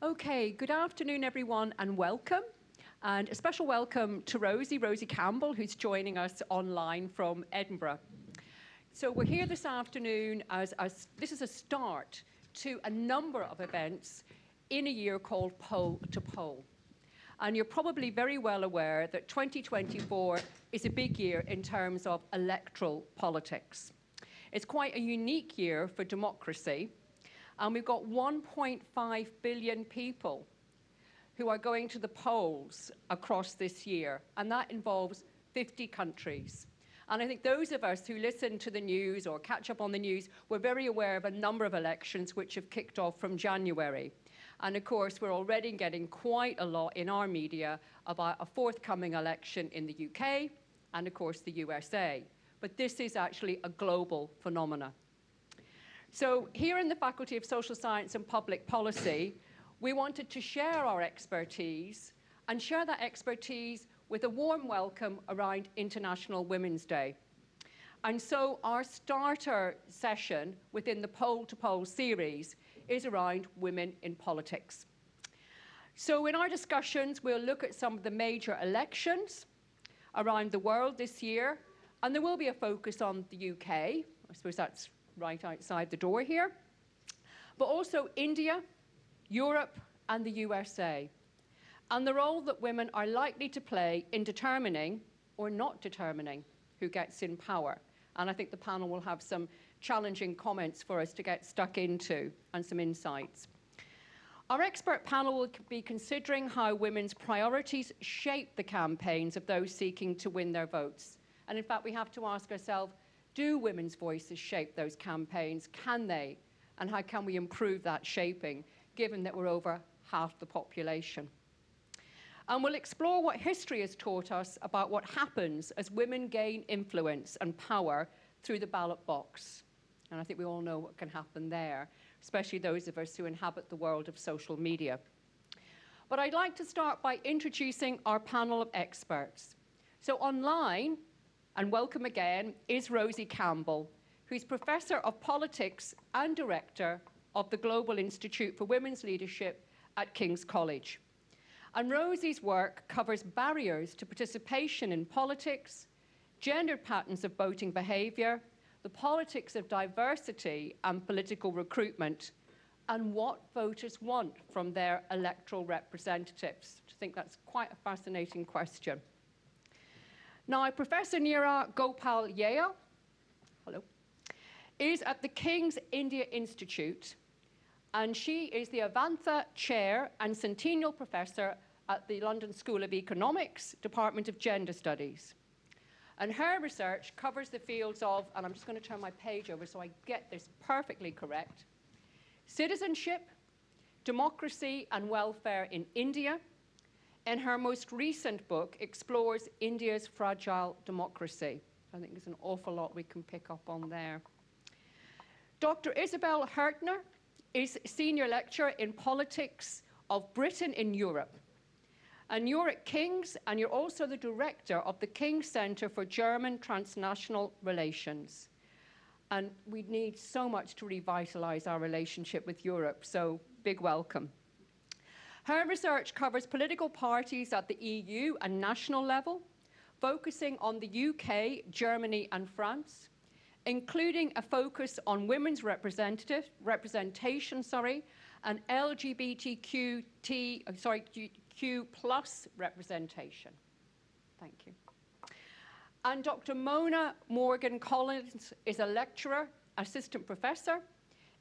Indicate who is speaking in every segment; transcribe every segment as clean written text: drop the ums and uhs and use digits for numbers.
Speaker 1: Okay, good afternoon, everyone, and welcome. And a special welcome to Rosie Campbell, who's joining us online from Edinburgh. So we're here this afternoon this is a start to a number of events in a year called Pole to Pole. And you're probably very well aware that 2024 is a big year in terms of electoral politics. It's quite a unique year for democracy. And we've got 1.5 billion people who are going to the polls across this year, and that involves 50 countries. And I think those of us who listen to the news or catch up on the news, we're very aware of a number of elections which have kicked off from January. And of course, we're already getting quite a lot in our media about a forthcoming election in the UK and, of course, the USA. But this is actually a global phenomenon. So here in the Faculty of Social Science and Public Policy, we wanted to share our expertise and share that expertise with a warm welcome around International Women's Day. And so our starter session within the Pole to Pole series is around women in politics. So in our discussions, we'll look at some of the major elections around the world this year, and there will be a focus on the UK. I suppose that's right outside the door here, but also India, Europe, and the USA, and the role that women are likely to play in determining or not determining who gets in power. And I think the panel will have some challenging comments for us to get stuck into and some insights. Our expert panel will be considering how women's priorities shape the campaigns of those seeking to win their votes. And in fact, we have to ask ourselves, do women's voices shape those campaigns? Can they? And how can we improve that shaping, given that we're over half the population? And we'll explore what history has taught us about what happens as women gain influence and power through the ballot box. And I think we all know what can happen there, especially those of us who inhabit the world of social media. But I'd like to start by introducing our panel of experts. So online, and welcome again, is Rosie Campbell, who's Professor of Politics and Director of the Global Institute for Women's Leadership at King's College. And Rosie's work covers barriers to participation in politics, gendered patterns of voting behaviour, the politics of diversity and political recruitment, and what voters want from their electoral representatives. I think that's quite a fascinating question. Now, Professor Neera Gopal-Yaya, hello, is at the King's India Institute, and she is the Avantha Chair and Centennial Professor at the London School of Economics, Department of Gender Studies. And her research covers the fields of, and I'm just going to turn my page over so I get this perfectly correct, citizenship, democracy and welfare in India, and her most recent book explores India's fragile democracy. I think there's an awful lot we can pick up on there. Dr. Isabel Hertner is Senior Lecturer in Politics of Britain in Europe. And you're at King's, and you're also the Director of the King's Centre for German Transnational Relations. And we need so much to revitalise our relationship with Europe, so big welcome. Her research covers political parties at the EU and national level, focusing on the UK, Germany and France, including a focus on women's representation, and Q plus representation. Thank you. And Dr. Mona Morgan-Collins is a lecturer, assistant professor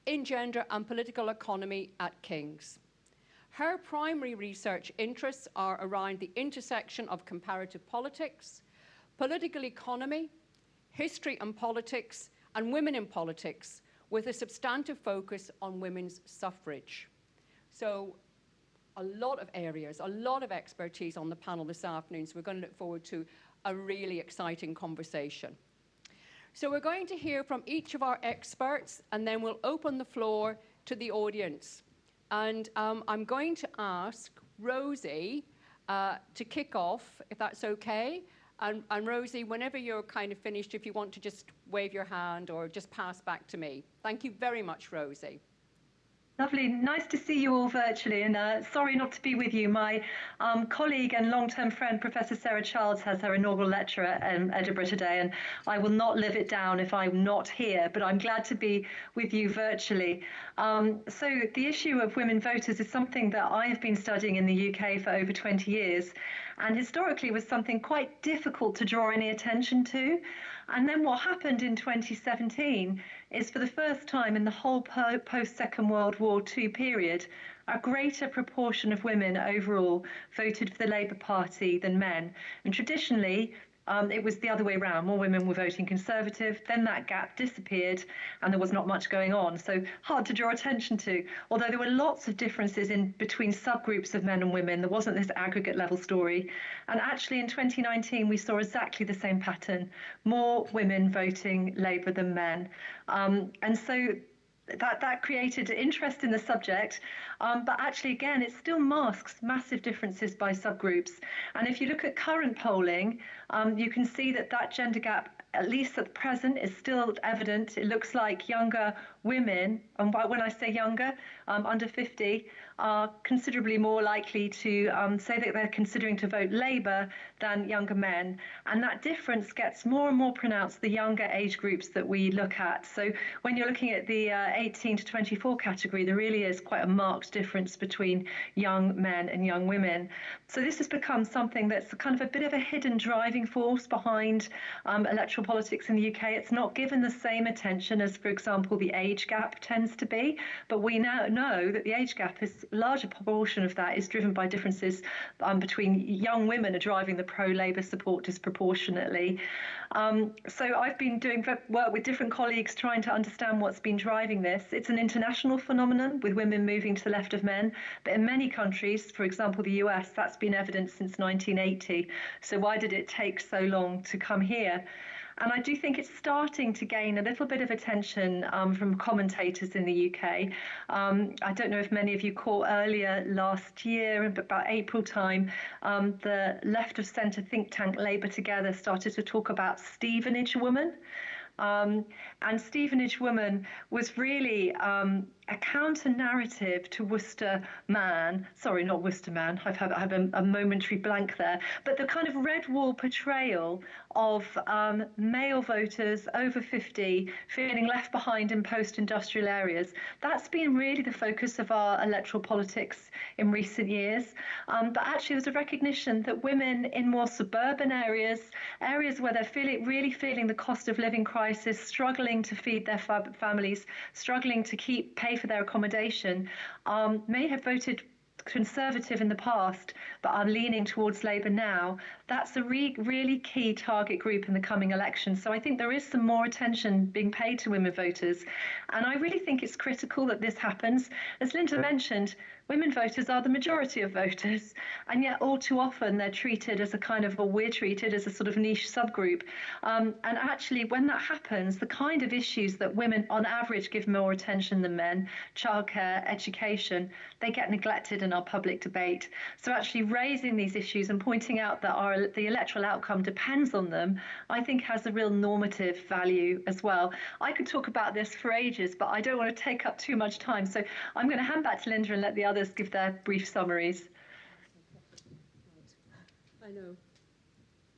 Speaker 1: in gender and political economy at King's. Her primary research interests are around the intersection of comparative politics, political economy, history and politics, and women in politics, with a substantive focus on women's suffrage. So a lot of areas, a lot of expertise on the panel this afternoon, so we're going to look forward to a really exciting conversation. So we're going to hear from each of our experts, and then we'll open the floor to the audience. And I'm going to ask Rosie to kick off, if that's okay. And Rosie, whenever you're kind of finished, if you want to just wave your hand or just pass back to me. Thank you very much, Rosie.
Speaker 2: Lovely. Nice to see you all virtually, and sorry not to be with you. My colleague and long-term friend, Professor Sarah Childs, has her inaugural lecture at Edinburgh today, and I will not live it down if I'm not here, but I'm glad to be with you virtually. So the issue of women voters is something that I have been studying in the UK for over 20 years, and historically was something quite difficult to draw any attention to. And then what happened in 2017 is, for the first time in the whole post-Second World War II period, a greater proportion of women overall voted for the Labour Party than men. And traditionally, it was the other way around. More women were voting Conservative. Then that gap disappeared and there was not much going on. So hard to draw attention to. Although there were lots of differences in between subgroups of men and women, there wasn't this aggregate level story. And actually in 2019, we saw exactly the same pattern. More women voting Labour than men. And so that created interest in the subject, but actually, again, it still masks massive differences by subgroups. And if you look at current polling, you can see that gender gap, at least at present, is still evident. It looks like younger women, and when I say younger, under 50, are considerably more likely to say that they're considering to vote Labour than younger men. And that difference gets more and more pronounced the younger age groups that we look at. So when you're looking at the 18 to 24 category, there really is quite a marked difference between young men and young women. So this has become something that's kind of a bit of a hidden driving force behind electoral politics in the UK. It's not given the same attention as, for example, the age gap tends to be, but we now know that the age gap is a larger proportion of that is driven by differences between young women are driving the pro-Labour support disproportionately. So I've been doing work with different colleagues trying to understand what's been driving this. It's an international phenomenon with women moving to the left of men, but in many countries, for example the US, that's been evident since 1980. So why did it take so long to come here? And I do think it's starting to gain a little bit of attention from commentators in the UK. I don't know if many of you caught earlier last year, about April time, the left of centre think tank Labour Together started to talk about Stevenage woman. And Stevenage woman was really a counter narrative to Worcester man. Sorry, not Worcester man. I have a momentary blank there. But the kind of red wall portrayal of male voters over 50 feeling left behind in post-industrial areas. That's been really the focus of our electoral politics in recent years. But actually, there's a recognition that women in more suburban areas where they're really feeling the cost of living crisis, struggling to feed their families, struggling to pay for their accommodation, may have voted Conservative in the past, but are leaning towards Labour now. That's a really key target group in the coming election. So I think there is some more attention being paid to women voters. And I really think it's critical that this happens. As Linda mentioned, women voters are the majority of voters, and yet all too often they're treated as we're treated as a sort of niche subgroup. And actually, when that happens, the kind of issues that women on average give more attention than men, childcare, education, they get neglected in our public debate. So actually raising these issues and pointing out that the electoral outcome depends on them, I think has a real normative value as well. I could talk about this for ages, but I don't want to take up too much time. So I'm going to hand back to Linda and let the others give their brief summaries.
Speaker 1: I know.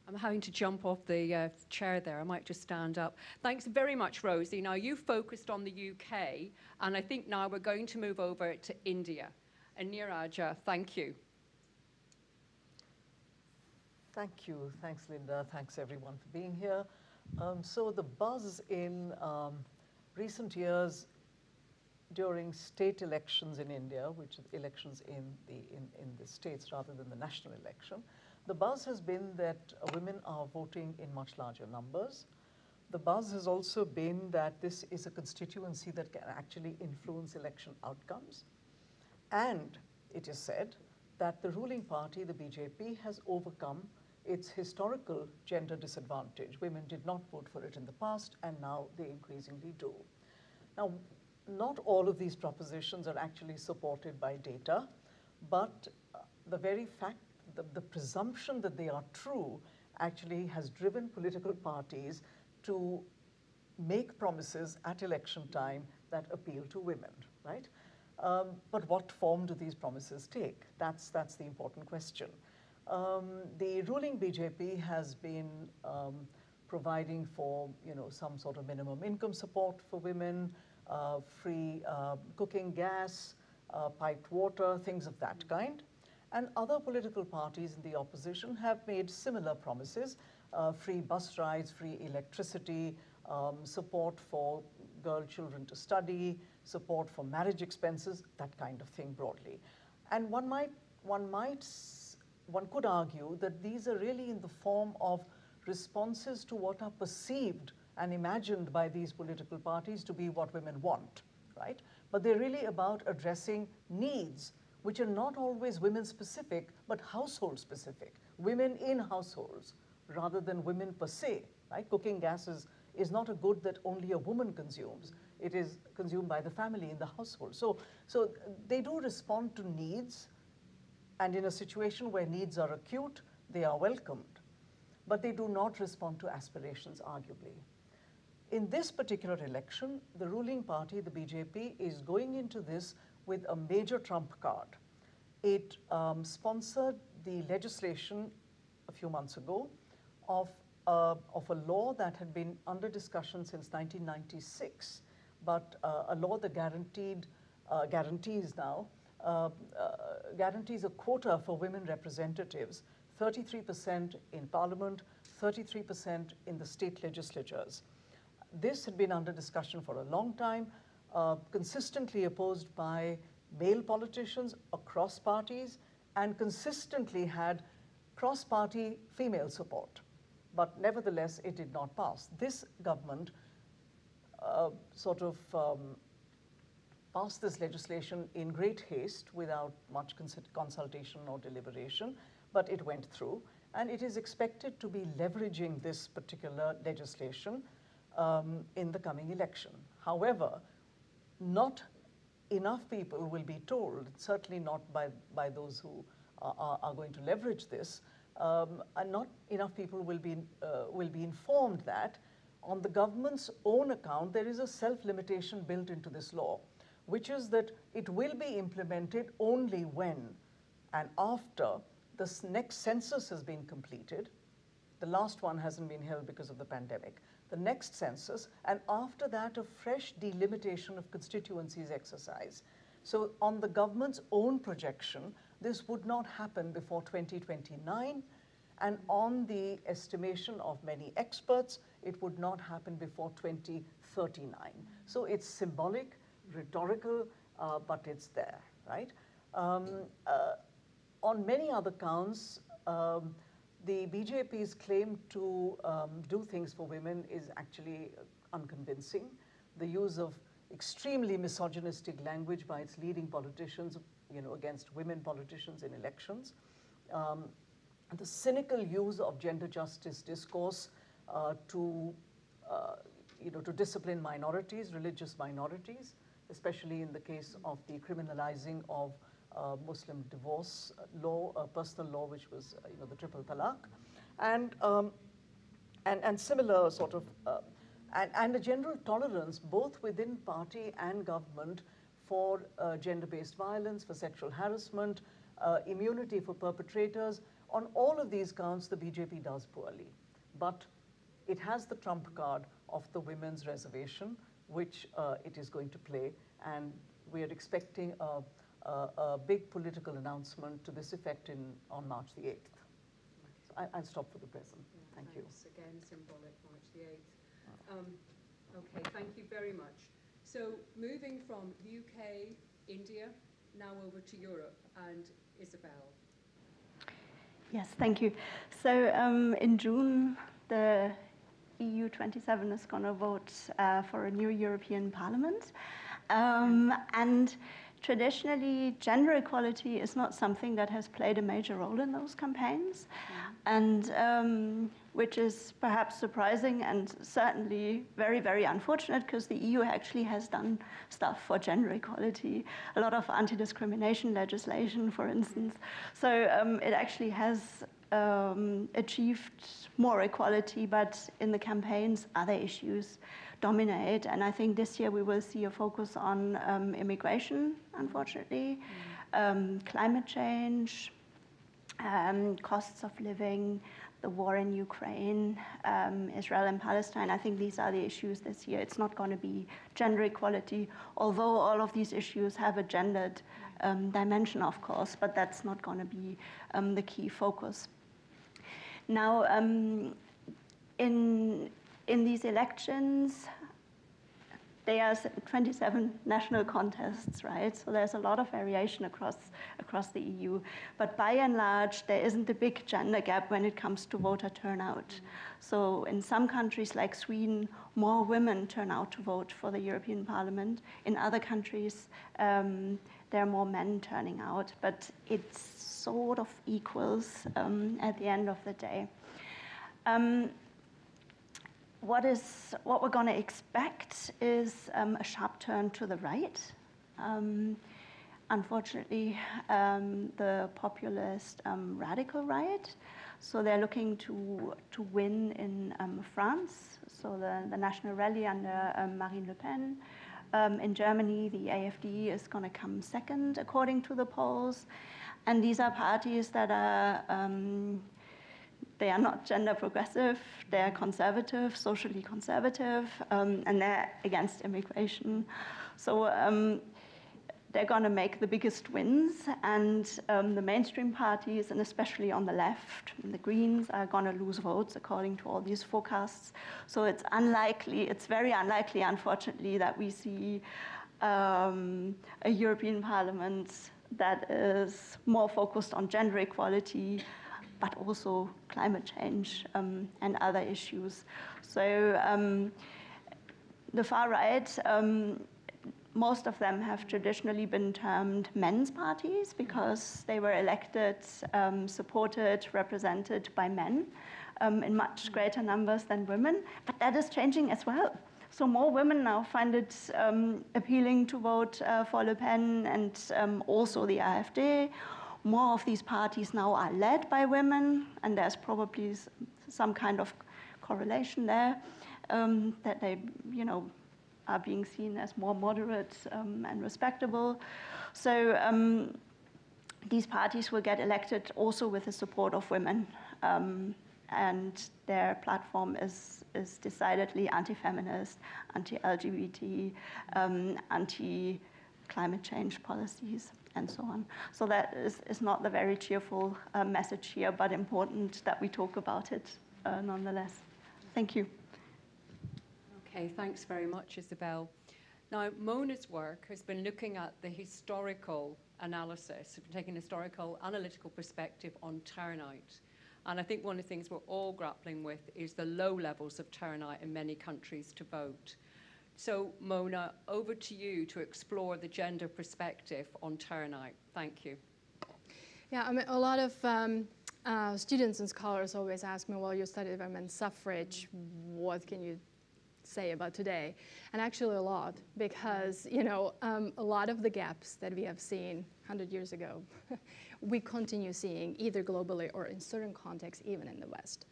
Speaker 1: I'm having to jump off the chair there. I might just stand up. Thanks very much, Rosie. Now, you focused on the UK, and I think now we're going to move over to India. And Neeraj, thank you.
Speaker 3: Thank you. Thanks, Linda. Thanks, everyone, for being here. So the buzz in recent years during state elections in India, which are elections in the states rather than the national election, the buzz has been that women are voting in much larger numbers. The buzz has also been that this is a constituency that can actually influence election outcomes. And it is said that the ruling party, the BJP, has overcome its historical gender disadvantage. Women did not vote for it in the past, and now they increasingly do. Now, not all of these propositions are actually supported by data, but the very fact, the presumption that they are true actually has driven political parties to make promises at election time that appeal to women, right? But what form do these promises take? That's the important question. The ruling BJP has been providing for some sort of minimum income support for women, free cooking gas, piped water, things of that kind. And other political parties in the opposition have made similar promises, free bus rides, free electricity, support for girl children to study, support for marriage expenses, that kind of thing broadly. And one could argue that these are really in the form of responses to what are perceived and imagined by these political parties to be what women want, right? But they're really about addressing needs which are not always women-specific, but household-specific, women in households, rather than women per se, right? Cooking gas is not a good that only a woman consumes. It is consumed by the family in the household. So they do respond to needs, and in a situation where needs are acute, they are welcomed. But they do not respond to aspirations, arguably. In this particular election, the ruling party, the BJP, is going into this with a major trump card. It sponsored the legislation a few months ago of a law that had been under discussion since 1996, but a law that guarantees a quota for women representatives, 33% in parliament, 33% in the state legislatures. This had been under discussion for a long time, consistently opposed by male politicians across parties, and consistently had cross-party female support. But nevertheless, it did not pass. This government passed this legislation in great haste without much consultation or deliberation, but it went through. And it is expected to be leveraging this particular legislation in the coming election. However, not enough people will be told, certainly not by those who are going to leverage this, and not enough people will be informed that on the government's own account, there is a self-limitation built into this law, which is that it will be implemented only when and after the next census has been completed. The last one hasn't been held because of the pandemic. The next census, and after that, a fresh delimitation of constituencies exercise. So on the government's own projection, this would not happen before 2029, and on the estimation of many experts, it would not happen before 2039. So it's symbolic, rhetorical, but it's there, right? On many other counts, the BJP's claim to do things for women is actually unconvincing. The use of extremely misogynistic language by its leading politicians, against women politicians in elections. The cynical use of gender justice discourse to discipline minorities, religious minorities, especially in the case of the criminalizing of Muslim divorce law, personal law, which was the triple talaq, and similar sort of and a general tolerance both within party and government for gender-based violence, for sexual harassment, immunity for perpetrators. On all of these counts, the BJP does poorly, but it has the trump card of the women's reservation, which it is going to play, and we are expecting a big political announcement to this effect on March the 8th. So I'll stop for the present. Thank you.
Speaker 1: Again, symbolic, March the 8th. Okay, thank you very much. So moving from the UK, India, now over to Europe, and Isabel.
Speaker 4: Yes, thank you. So in June, the EU 27 is going to vote for a new European Parliament. And traditionally, gender equality is not something that has played a major role in those campaigns, and which is perhaps surprising and certainly very, very unfortunate, because the EU actually has done stuff for gender equality, a lot of anti-discrimination legislation, for instance. So it actually has achieved more equality, but in the campaigns, other issues dominate. And I think this year we will see a focus on immigration, unfortunately, climate change, costs of living, the war in Ukraine, Israel and Palestine. I think these are the issues this year. It's not going to be gender equality, although all of these issues have a gendered dimension, of course, but that's not going to be the key focus. Now, in these elections, there are 27 national contests, right? So there's a lot of variation across the EU. But by and large, there isn't a big gender gap when it comes to voter turnout. So in some countries like Sweden, more women turn out to vote for the European Parliament. In other countries, there are more men turning out. But it sort of equals at the end of the day. What we're going to expect is a sharp turn to the right. Unfortunately, the populist radical right. So they're looking to win in France. So the National Rally under Marine Le Pen. In Germany, the AfD is going to come second, according to the polls. And these are parties that are they are not gender progressive, they're conservative, socially conservative, and they're against immigration. So they're going to make the biggest wins, and the mainstream parties, and especially on the left, the Greens, are going to lose votes according to all these forecasts. So it's very unlikely, unfortunately, that we see a European Parliament that is more focused on gender equality, but also climate change and other issues. So the far right, most of them have traditionally been termed men's parties because they were elected, supported, represented by men in much greater numbers than women. But that is changing as well. So more women now find it appealing to vote for Le Pen and also the AfD. More of these parties now are led by women, and there's probably some kind of correlation there, that they, are being seen as more moderate and respectable. So these parties will get elected also with the support of women, and their platform is decidedly anti-feminist, anti-LGBT, anti-climate change policies, and so on. So that is not the very cheerful message here, but important that we talk about it nonetheless. Thank you.
Speaker 1: Okay, thanks very much, Isabel. Now, Mona's work has been looking at the historical analysis, taking a historical analytical perspective on turnout. And I think one of the things we're all grappling with is the low levels of turnout in many countries to vote. So, Mona, over to you to explore the gender perspective on turnout. Thank you.
Speaker 5: Yeah, I mean, a lot of students and scholars always ask me, well, you studied women's suffrage, what can you say about today? And actually a lot, because, a lot of the gaps that we have seen 100 years ago, we continue seeing either globally or in certain contexts, even in the West.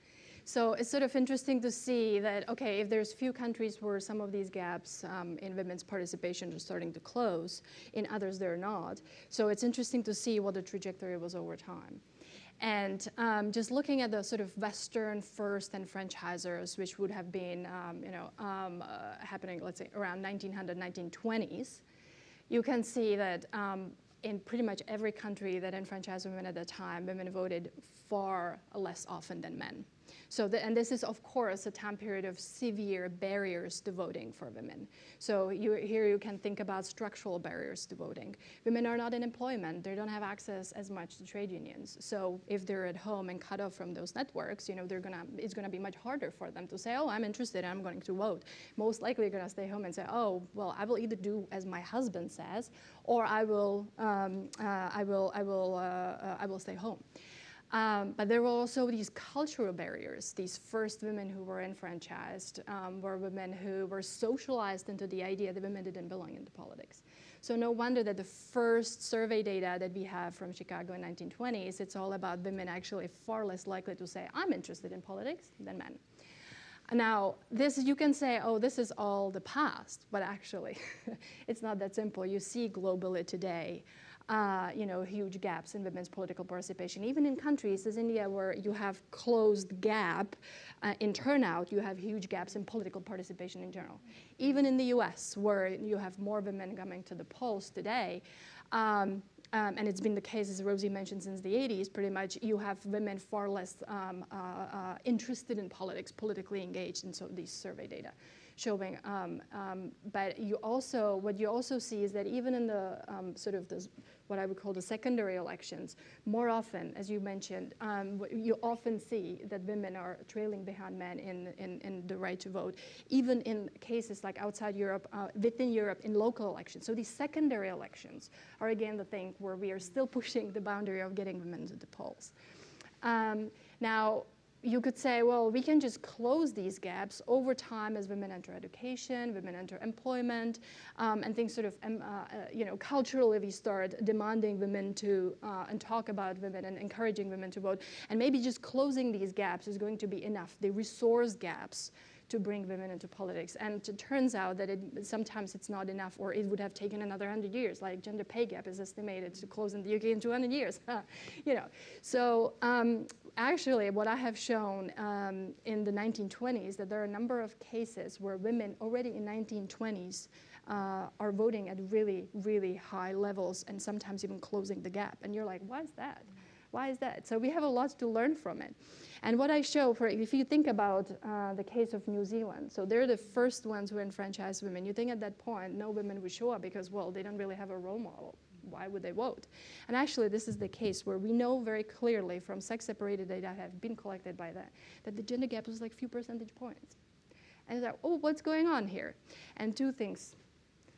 Speaker 5: So it's sort of interesting to see that, okay, if there's few countries where some of these gaps in women's participation are starting to close, in others they're not. So it's interesting to see what the trajectory was over time. And just looking at the sort of Western first and franchisers, which would have been happening, let's say, around 1900, 1920s, you can see that in pretty much every country that enfranchised women at the time, women voted far less often than men. So, and this is, of course, a time period of severe barriers to voting for women. So here you can think about structural barriers to voting. Women are not in employment. They don't have access as much to trade unions. So if they're at home and cut off from those networks, it's going to be much harder for them to say, oh, I'm interested, I'm going to vote. Most likely you're going to stay home and say, oh, well, I will either do as my husband says, or I will stay home. But there were also these cultural barriers. These first women who were enfranchised were women who were socialized into the idea that women didn't belong into politics. So no wonder that the first survey data that we have from Chicago in 1920s, it's all about women actually far less likely to say, I'm interested in politics than men. Now, this you can say, oh, this is all the past, but actually, it's not that simple. You see globally today, huge gaps in women's political participation. Even in countries as India, where you have closed gap in turnout, you have huge gaps in political participation in general. Even in the US, where you have more women coming to the polls today, and it's been the case, as Rosie mentioned, since the 80s, pretty much, you have women far less interested in politics, politically engaged, and so these survey data showing. But what you also see is that even in the what I would call the secondary elections, more often, as you mentioned, you often see that women are trailing behind men in the right to vote, even in cases like outside Europe, within Europe, in local elections. So these secondary elections are again the thing where we are still pushing the boundary of getting women to the polls. Now, you could say, well, we can just close these gaps over time as women enter education, women enter employment, and things sort of, culturally we start demanding women to, and talk about women and encouraging women to vote. And maybe just closing these gaps is going to be enough, the resource gaps, to bring women into politics. And it turns out that sometimes it's not enough, or it would have taken another 100 years, like gender pay gap is estimated to close in the UK in 200 years. So actually what I have shown in the 1920s, that there are a number of cases where women already in 1920s are voting at really, really high levels, and sometimes even closing the gap. And you're like, why is that? Why is that? So we have a lot to learn from it. And what I show, if you think about the case of New Zealand, so they're the first ones who enfranchised women. You think at that point, no women would show up because, well, they don't really have a role model. Why would they vote? And actually, this is the case where we know very clearly from sex-separated data that have been collected by that the gender gap was like a few percentage points. And it's like, oh, what's going on here? And two things.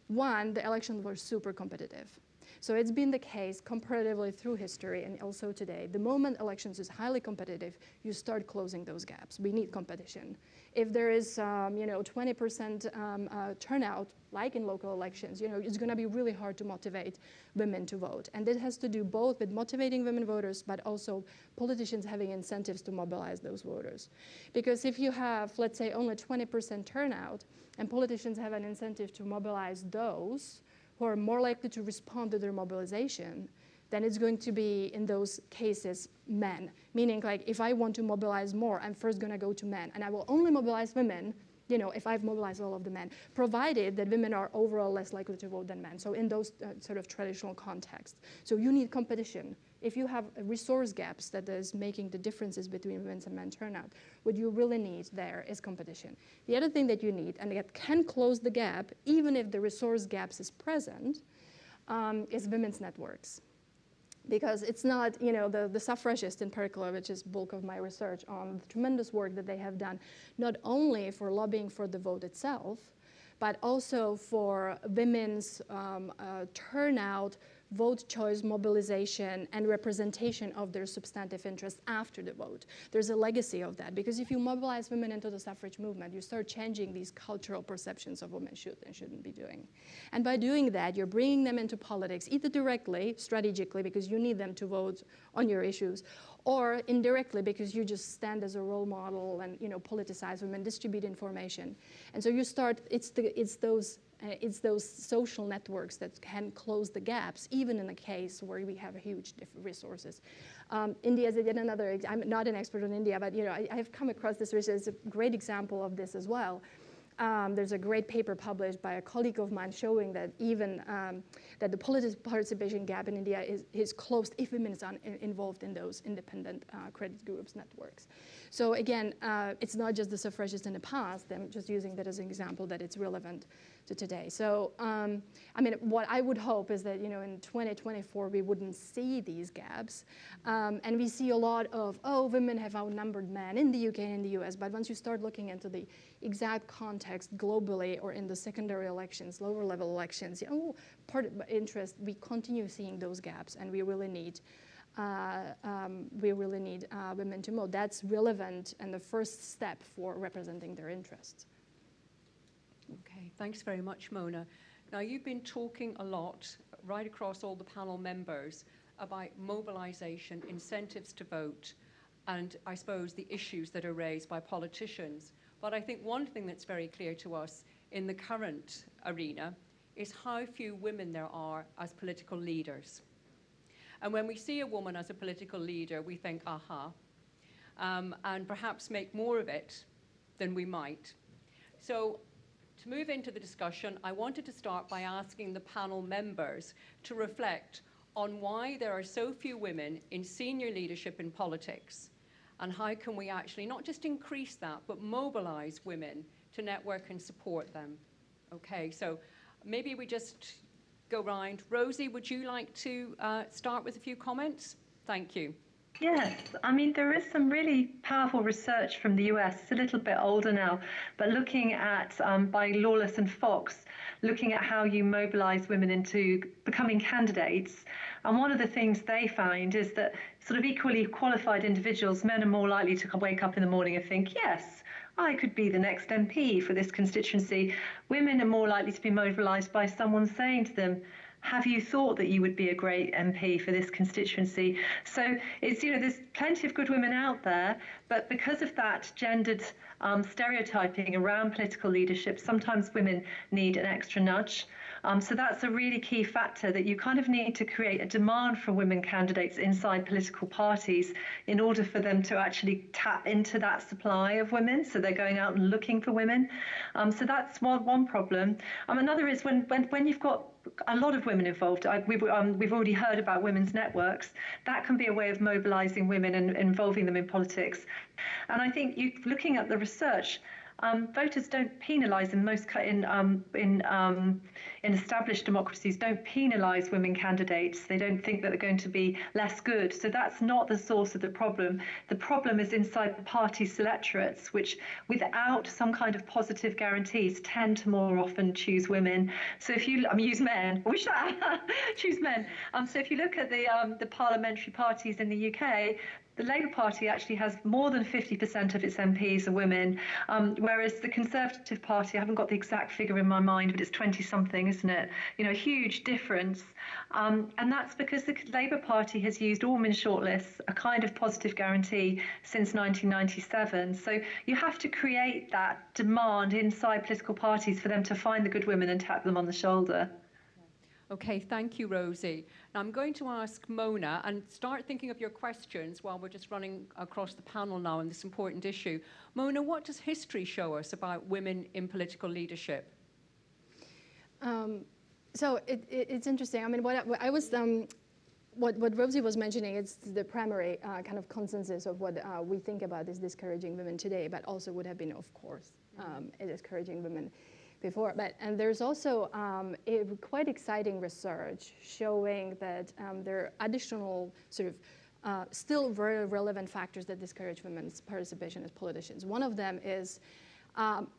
Speaker 5: One, the elections were super competitive. So it's been the case comparatively through history and also today. The moment elections is highly competitive, you start closing those gaps. We need competition. If there is, 20% turnout, like in local elections, it's going to be really hard to motivate women to vote. And this has to do both with motivating women voters, but also politicians having incentives to mobilize those voters. Because if you have, let's say, only 20% turnout, and politicians have an incentive to mobilize those who are more likely to respond to their mobilization, then it's going to be, in those cases, men. Meaning, like, if I want to mobilize more, I'm first going to go to men. And I will only mobilize women, if I've mobilized all of the men, provided that women are overall less likely to vote than men. So in those sort of traditional contexts. So you need competition. If you have resource gaps that is making the differences between women's and men's turnout, what you really need there is competition. The other thing that you need, and that can close the gap, even if the resource gaps is present, is women's networks. Because it's not, the suffragists in particular, which is bulk of my research on the tremendous work that they have done, not only for lobbying for the vote itself, but also for women's turnout, vote choice, mobilization, and representation of their substantive interests after the vote. There's a legacy of that, because if you mobilize women into the suffrage movement, you start changing these cultural perceptions of what women should and shouldn't be doing. And by doing that, you're bringing them into politics, either directly, strategically, because you need them to vote on your issues, or indirectly, because you just stand as a role model and politicize women, distribute information. And so you start, it's those social networks that can close the gaps, even in a case where we have huge resources. India is yet another, I'm not an expert on India, but I have come across this research. It's a great example of this as well. There's a great paper published by a colleague of mine showing that even that the political participation gap in India is closed if women are involved in those independent credit groups networks. So again, it's not just the suffragists in the past. I'm just using that as an example that it's relevant to today. So what I would hope is that in 2024 we wouldn't see these gaps, and we see a lot of women have outnumbered men in the UK and in the US. But once you start looking into the exact context globally or in the secondary elections, lower level elections, part of interest, we continue seeing those gaps, and we really need women to vote. That's relevant and the first step for representing their interests.
Speaker 1: Okay, thanks very much, Mona. Now, you've been talking a lot, right across all the panel members, about mobilization, incentives to vote, and I suppose the issues that are raised by politicians. But I think one thing that's very clear to us in the current arena is how few women there are as political leaders. And when we see a woman as a political leader, we think, aha, and perhaps make more of it than we might. So to move into the discussion, I wanted to start by asking the panel members to reflect on why there are so few women in senior leadership in politics, and how can we actually not just increase that, but mobilize women to network and support them. Okay, so maybe we just go round. Rosie, would you like to start with a few comments? Thank you.
Speaker 2: Yes, I mean, there is some really powerful research from the US. It's a little bit older now, but looking at, by Lawless and Fox, looking at how you mobilize women into becoming candidates. And one of the things they find is that sort of equally qualified individuals, men are more likely to wake up in the morning and think, yes, I could be the next MP for this constituency. Women are more likely to be mobilized by someone saying to them, have you thought that you would be a great MP for this constituency? So it's, you know, there's plenty of good women out there, but because of that gendered stereotyping around political leadership, sometimes women need an extra nudge. So that's a really key factor, that you kind of need to create a demand for women candidates inside political parties in order for them to actually tap into that supply of women. So they're going out and looking for women. So that's one problem. Another is when you've got a lot of women involved. We've already heard about women's networks. That can be a way of mobilizing women and involving them in politics. And I think looking at the research, voters don't penalise in established democracies, don't penalise women candidates. They don't think that they're going to be less good. So that's not the source of the problem. The problem is inside party selectorates, which without some kind of positive guarantees tend to more often choose women. So if you, use men, I wish that, choose men. So if you look at the parliamentary parties in the UK, the Labour Party actually has more than 50% of its MPs are women, whereas the Conservative Party, I haven't got the exact figure in my mind, but it's 20-something, isn't it? You know, a huge difference. And that's because the Labour Party has used all women shortlists, a kind of positive guarantee, since 1997. So you have to create that demand inside political parties for them to find the good women and tap them on the shoulder.
Speaker 1: Okay, thank you, Rosie. Now I'm going to ask Mona, and start thinking of your questions while we're just running across the panel now on this important issue. Mona, what does history show us about women in political leadership?
Speaker 5: So it's interesting. I mean, what Rosie was mentioning is the primary kind of consensus of what we think about is discouraging women today, but also would have been, of course, discouraging women before. And there's also a quite exciting research showing that there are additional sort of still very relevant factors that discourage women's participation as politicians. One of them is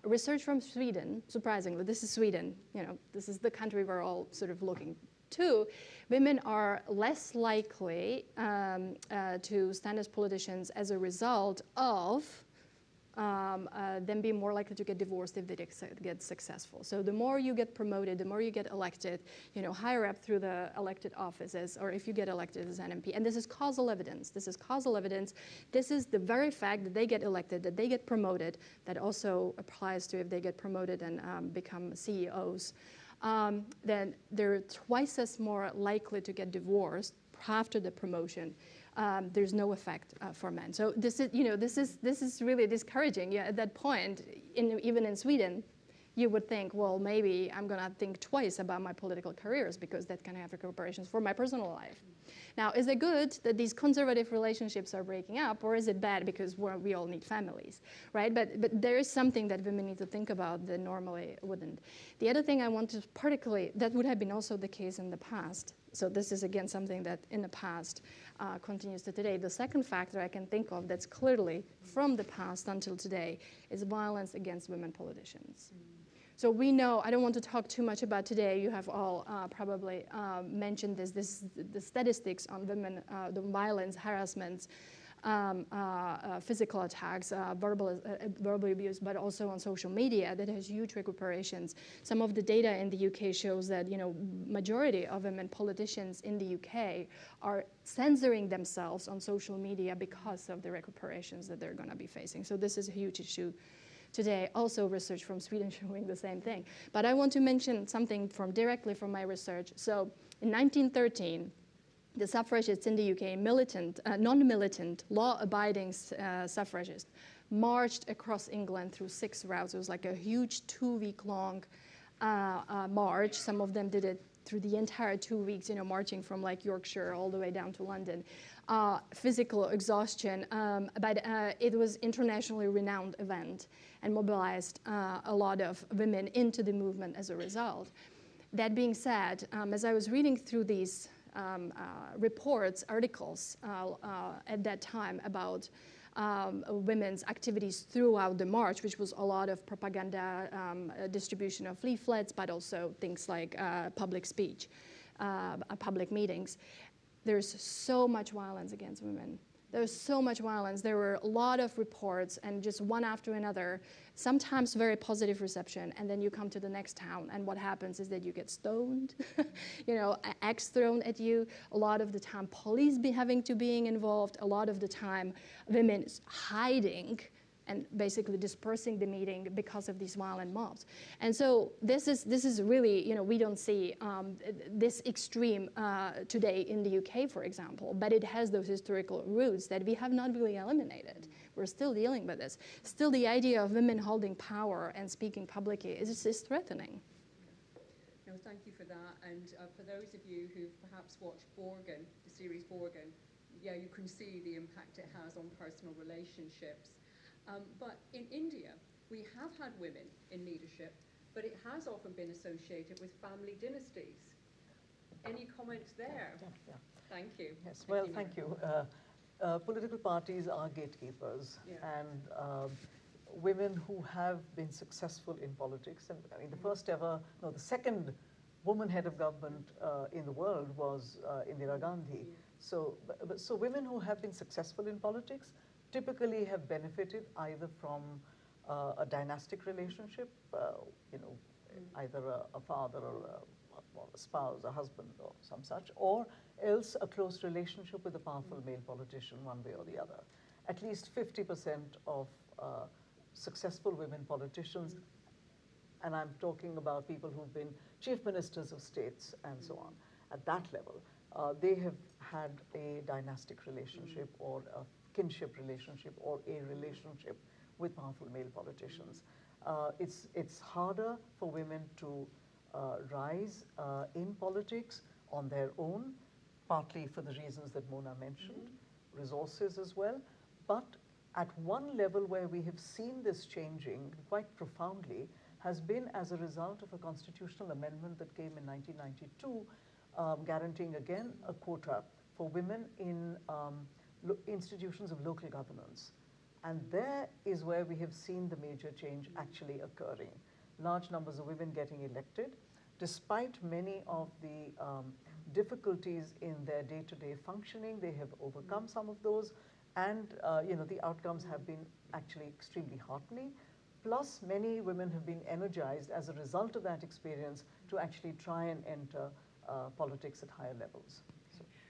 Speaker 5: research from Sweden. Surprisingly, this is Sweden. You know, this is the country we're all sort of looking to. Women are less likely to stand as politicians as a result of then be more likely to get divorced if they get successful. So the more you get promoted, the more you get elected, you know, higher up through the elected offices, or if you get elected as an MP. And this is causal evidence. This is causal evidence. This is the very fact that they get elected, that they get promoted, that also applies to if they get promoted and become CEOs. Then they're twice as more likely to get divorced after the promotion. There's no effect for men. So this is really discouraging. Yeah, at that point, even in Sweden, you would think, well, maybe I'm going to think twice about my political careers because that can have repercussions for my personal life. Now, is it good that these conservative relationships are breaking up, or is it bad because we all need families, right? But there is something that women need to think about that normally wouldn't. The other thing I want to particularly, that would have been also the case in the past. So this is, again, something that in the past continues to today. The second factor I can think of that's clearly from the past until today is violence against women politicians. So we know, I don't want to talk too much about today, you have all probably mentioned the statistics on women, the violence, harassment, physical attacks, verbal abuse, but also on social media that has huge repercussions. Some of the data in the UK shows that, you know, majority of women politicians in the UK are censoring themselves on social media because of the repercussions that they're going to be facing. So this is a huge issue today, also research from Sweden showing the same thing. But I want to mention something directly from my research. So in 1913, the suffragists in the UK, non-militant, law-abiding suffragists, marched across England through 6 routes. It was like a huge 2-week-long march. Some of them did it through the entire 2 weeks, marching from like Yorkshire all the way down to London. Physical exhaustion, but it was internationally renowned event and mobilized a lot of women into the movement as a result. That being said, as I was reading through these reports, articles at that time about women's activities throughout the march, which was a lot of propaganda, distribution of leaflets, but also things like public speech, public meetings. There's so much violence against women. There's so much violence. There were a lot of reports, and just one after another, sometimes very positive reception, and then you come to the next town, and what happens is that you get stoned, axe thrown at you. A lot of the time, police having to being involved. A lot of the time, women hiding and basically dispersing the meeting because of these violent mobs. And so this is really, we don't see this extreme today in the UK, for example, but it has those historical roots that we have not really eliminated. We're still dealing with this. Still, the idea of women holding power and speaking publicly is threatening.
Speaker 1: No, thank you for that. And for those of you who've perhaps watched Borgen, the series Borgen, yeah, you can see the impact it has on personal relationships. But in India, we have had women in leadership, but it has often been associated with family dynasties. Any comments there?
Speaker 3: Yeah.
Speaker 1: Thank you.
Speaker 3: Yes, well, thank you. Political parties are gatekeepers, and women who have been successful in politics, and I mean, the second woman head of government in the world was Indira Gandhi. So women who have been successful in politics typically have benefited either from a dynastic relationship, either a father or a spouse, a husband or some such, or else a close relationship with a powerful male politician one way or the other. At least 50% of successful women politicians, and I'm talking about people who've been chief ministers of states and so on, at that level, they have had a dynastic relationship or a kinship relationship or a relationship with powerful male politicians. It's harder for women to rise in politics on their own, partly for the reasons that Mona mentioned, resources as well. But at one level where we have seen this changing quite profoundly has been as a result of a constitutional amendment that came in 1992, guaranteeing again a quota for women in institutions of local governance. And there is where we have seen the major change actually occurring. Large numbers of women getting elected, despite many of the difficulties in their day-to-day functioning. They have overcome some of those, and the outcomes have been actually extremely heartening. Plus, many women have been energized as a result of that experience to actually try and enter politics at higher levels.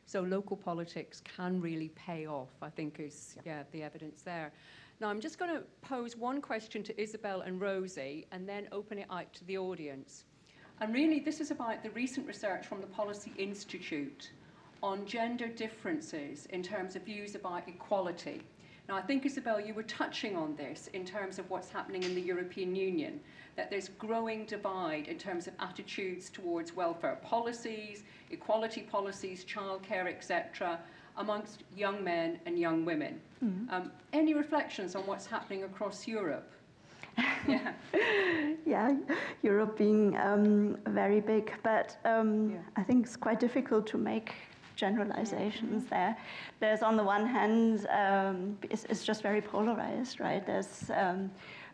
Speaker 1: So local politics can really pay off, I think is the evidence there. Now I'm just going to pose one question to Isabel and Rosie and then open it out to the audience. And really this is about the recent research from the Policy Institute on gender differences in terms of views about equality. Now I think, Isabel, you were touching on this in terms of what's happening in the European Union, that there's growing divide in terms of attitudes towards welfare policies, equality policies, childcare, etc., amongst young men and young women. Any reflections on what's happening across Europe?
Speaker 4: Yeah, Europe being very big, but I think it's quite difficult to make generalizations there. There's on the one hand, it's just very polarized, right? There's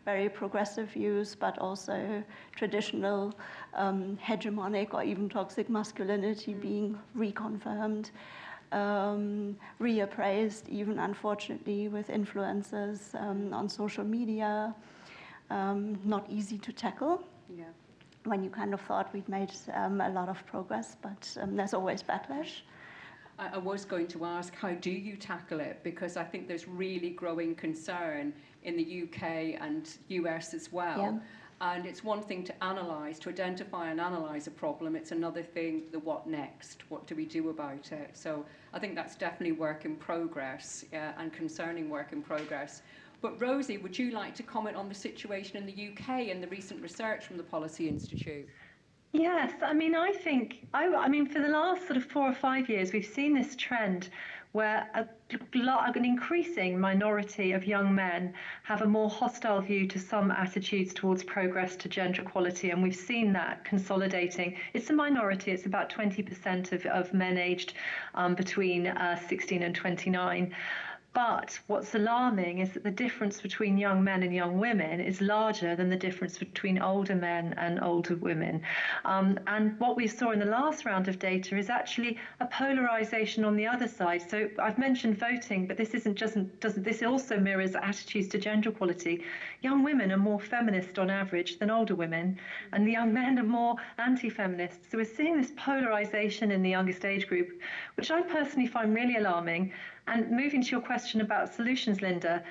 Speaker 4: very progressive views, but also traditional hegemonic or even toxic masculinity being reconfirmed, reappraised, even unfortunately with influencers on social media. Not easy to tackle. When you kind of thought we'd made a lot of progress, but there's always backlash.
Speaker 1: I was going to ask, how do you tackle it? Because I think there's really growing concern in the UK and US as well.
Speaker 4: Yeah.
Speaker 1: And it's one thing to analyse, to identify and analyse a problem. It's another thing, the what next? What do we do about it? So I think that's definitely work in progress and concerning work in progress. But Rosie, would you like to comment on the situation in the UK and the recent research from the Policy Institute?
Speaker 2: Yes, I mean, I think, I mean, for the last sort of 4 or 5 years, we've seen this trend where an increasing minority of young men have a more hostile view to some attitudes towards progress to gender equality, and we've seen that consolidating. It's a minority, it's about 20% of men aged between 16 and 29. But what's alarming is that the difference between young men and young women is larger than the difference between older men and older women. And what we saw in the last round of data is actually a polarization on the other side. So I've mentioned voting, but this this also mirrors attitudes to gender equality. Young women are more feminist on average than older women, and the young men are more anti-feminist. So we're seeing this polarization in the youngest age group, which I personally find really alarming. And moving to your question about solutions, Linda,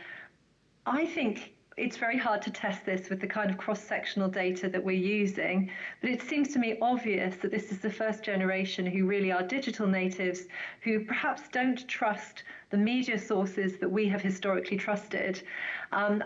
Speaker 2: I think it's very hard to test this with the kind of cross-sectional data that we're using, but it seems to me obvious that this is the first generation who really are digital natives, who perhaps don't trust the media sources that we have historically trusted, and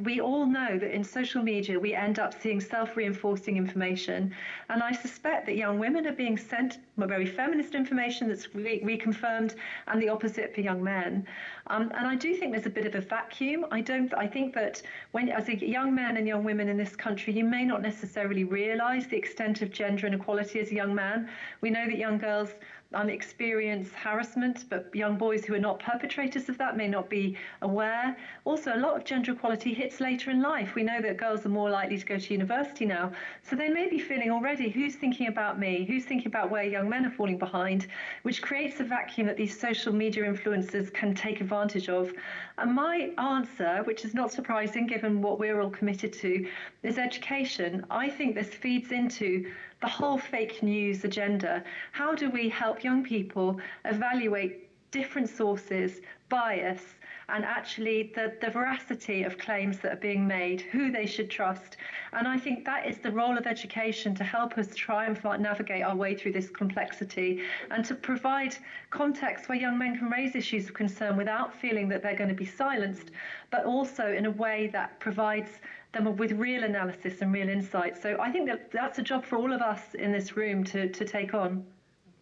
Speaker 2: we all know that in social media we end up seeing self-reinforcing information, and I suspect that young women are being sent very feminist information that's reconfirmed, and the opposite for young men. And I do think there's a bit of a vacuum. I think that as a young men and young women in this country, you may not necessarily realise the extent of gender inequality as a young man. We know that young girls experience harassment, but young boys who are not perpetrators of that may not be aware. Also, a lot of gender equality hits later in life. We know that girls are more likely to go to university now, so they may be feeling already, who's thinking about me? Who's thinking about where young men are falling behind? Which creates a vacuum that these social media influencers can take advantage of. And my answer, which is not surprising given what we're all committed to, is education. I think this feeds into the whole fake news agenda. How do we help young people evaluate different sources, bias, and actually the veracity of claims that are being made, who they should trust? And I think that is the role of education, to help us try and navigate our way through this complexity, and to provide context where young men can raise issues of concern without feeling that they're going to be silenced, but also in a way that provides them with real analysis and real insight. So I think that's a job for all of us in this room to take on.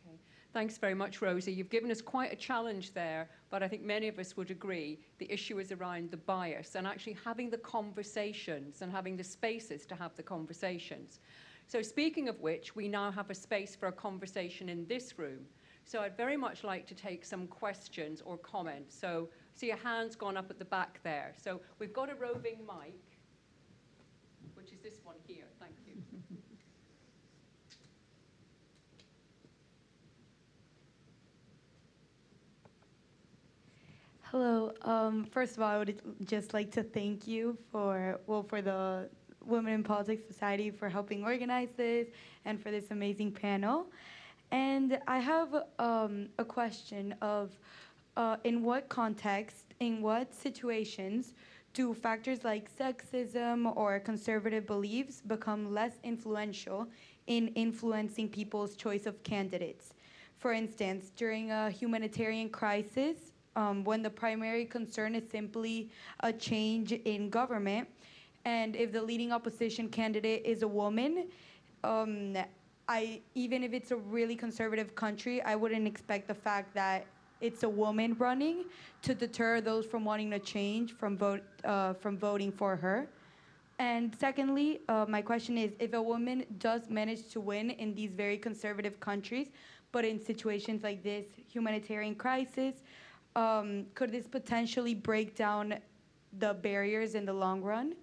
Speaker 1: Okay. Thanks very much, Rosie. You've given us quite a challenge there, but I think many of us would agree the issue is around the bias and actually having the conversations and having the spaces to have the conversations. So speaking of which, we now have a space for a conversation in this room. So I'd very much like to take some questions or comments. So I see a hand's gone up at the back there. So we've got a roving mic, which is this one here. Thank you.
Speaker 6: Hello. First of all, I would just like to thank you for the Women in Politics Society for helping organize this and for this amazing panel. And I have a question of in what context, in what situations do factors like sexism or conservative beliefs become less influential in influencing people's choice of candidates? For instance, during a humanitarian crisis, when the primary concern is simply a change in government, and if the leading opposition candidate is a woman, even if it's a really conservative country, I wouldn't expect the fact that it's a woman running to deter those from wanting to change from voting for her. And secondly, my question is, if a woman does manage to win in these very conservative countries, but in situations like this humanitarian crisis, could this potentially break down the barriers in the long run?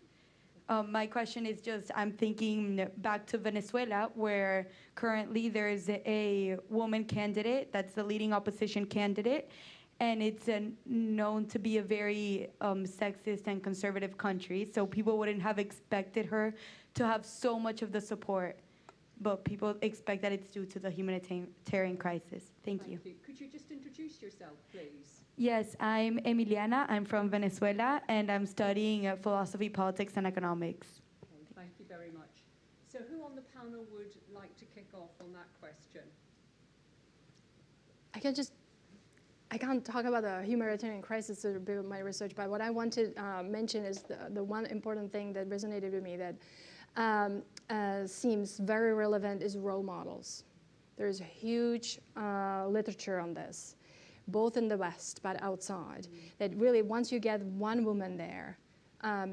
Speaker 6: My question is just, I'm thinking back to Venezuela, where currently there's a woman candidate that's the leading opposition candidate, and it's known to be a very sexist and conservative country, so people wouldn't have expected her to have so much of the support, but people expect that it's due to the humanitarian crisis. Thank you.
Speaker 1: Could you just introduce yourself, please?
Speaker 6: Yes, I'm Emiliana. I'm from Venezuela, and I'm studying philosophy, politics, and economics.
Speaker 1: Okay, thank you very much. So who on the panel would like to kick off on that question?
Speaker 5: I can't talk about the humanitarian crisis or my research, but what I want to mention is the one important thing that resonated with me that seems very relevant is role models. There's huge literature on this, both in the West but outside, that really once you get one woman there,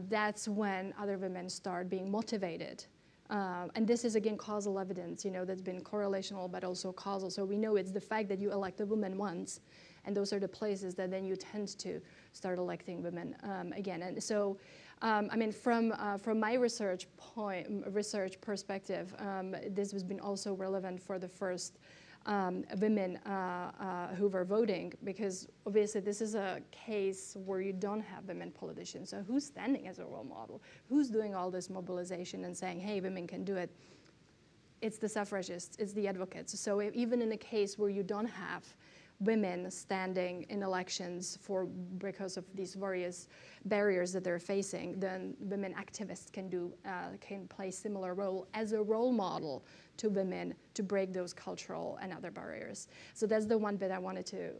Speaker 5: that's when other women start being motivated. And this is, again, causal evidence, that's been correlational but also causal. So we know it's the fact that you elect a woman once, and those are the places that then you tend to start electing women again. And so, I mean, from my research perspective, this has been also relevant for the first women who were voting, because obviously this is a case where you don't have women politicians. So who's standing as a role model? Who's doing all this mobilization and saying, hey, women can do it? It's the suffragists, it's the advocates. So even in a case where you don't have women standing in elections because of these various barriers that they're facing, then women activists can play similar role as a role model to women to break those cultural and other barriers. So that's the one bit I wanted to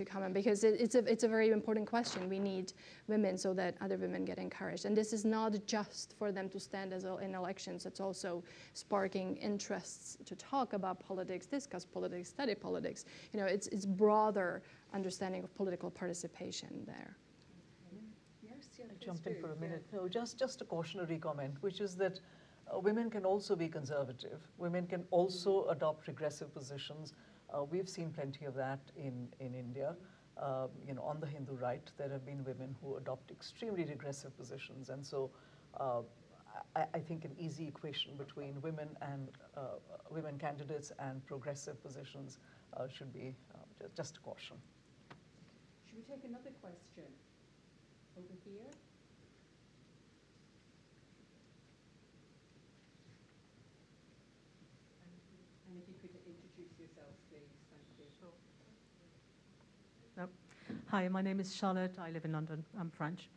Speaker 5: comment, because it's a very important question. We need women so that other women get encouraged. And this is not just for them to stand in elections, it's also sparking interests to talk about politics, discuss politics, study politics. It's broader understanding of political participation there.
Speaker 3: I'll jump in for a minute. No, just a cautionary comment, which is that women can also be conservative. Women can also adopt regressive positions. We've seen plenty of that in India. On the Hindu right, there have been women who adopt extremely regressive positions. And so I think an easy equation between women candidates and progressive positions should be just a caution.
Speaker 1: Should we take another question over here? And if you could introduce yourself, please. Thank you.
Speaker 7: Sure. Hi, my name is Charlotte. I live in London. I'm French.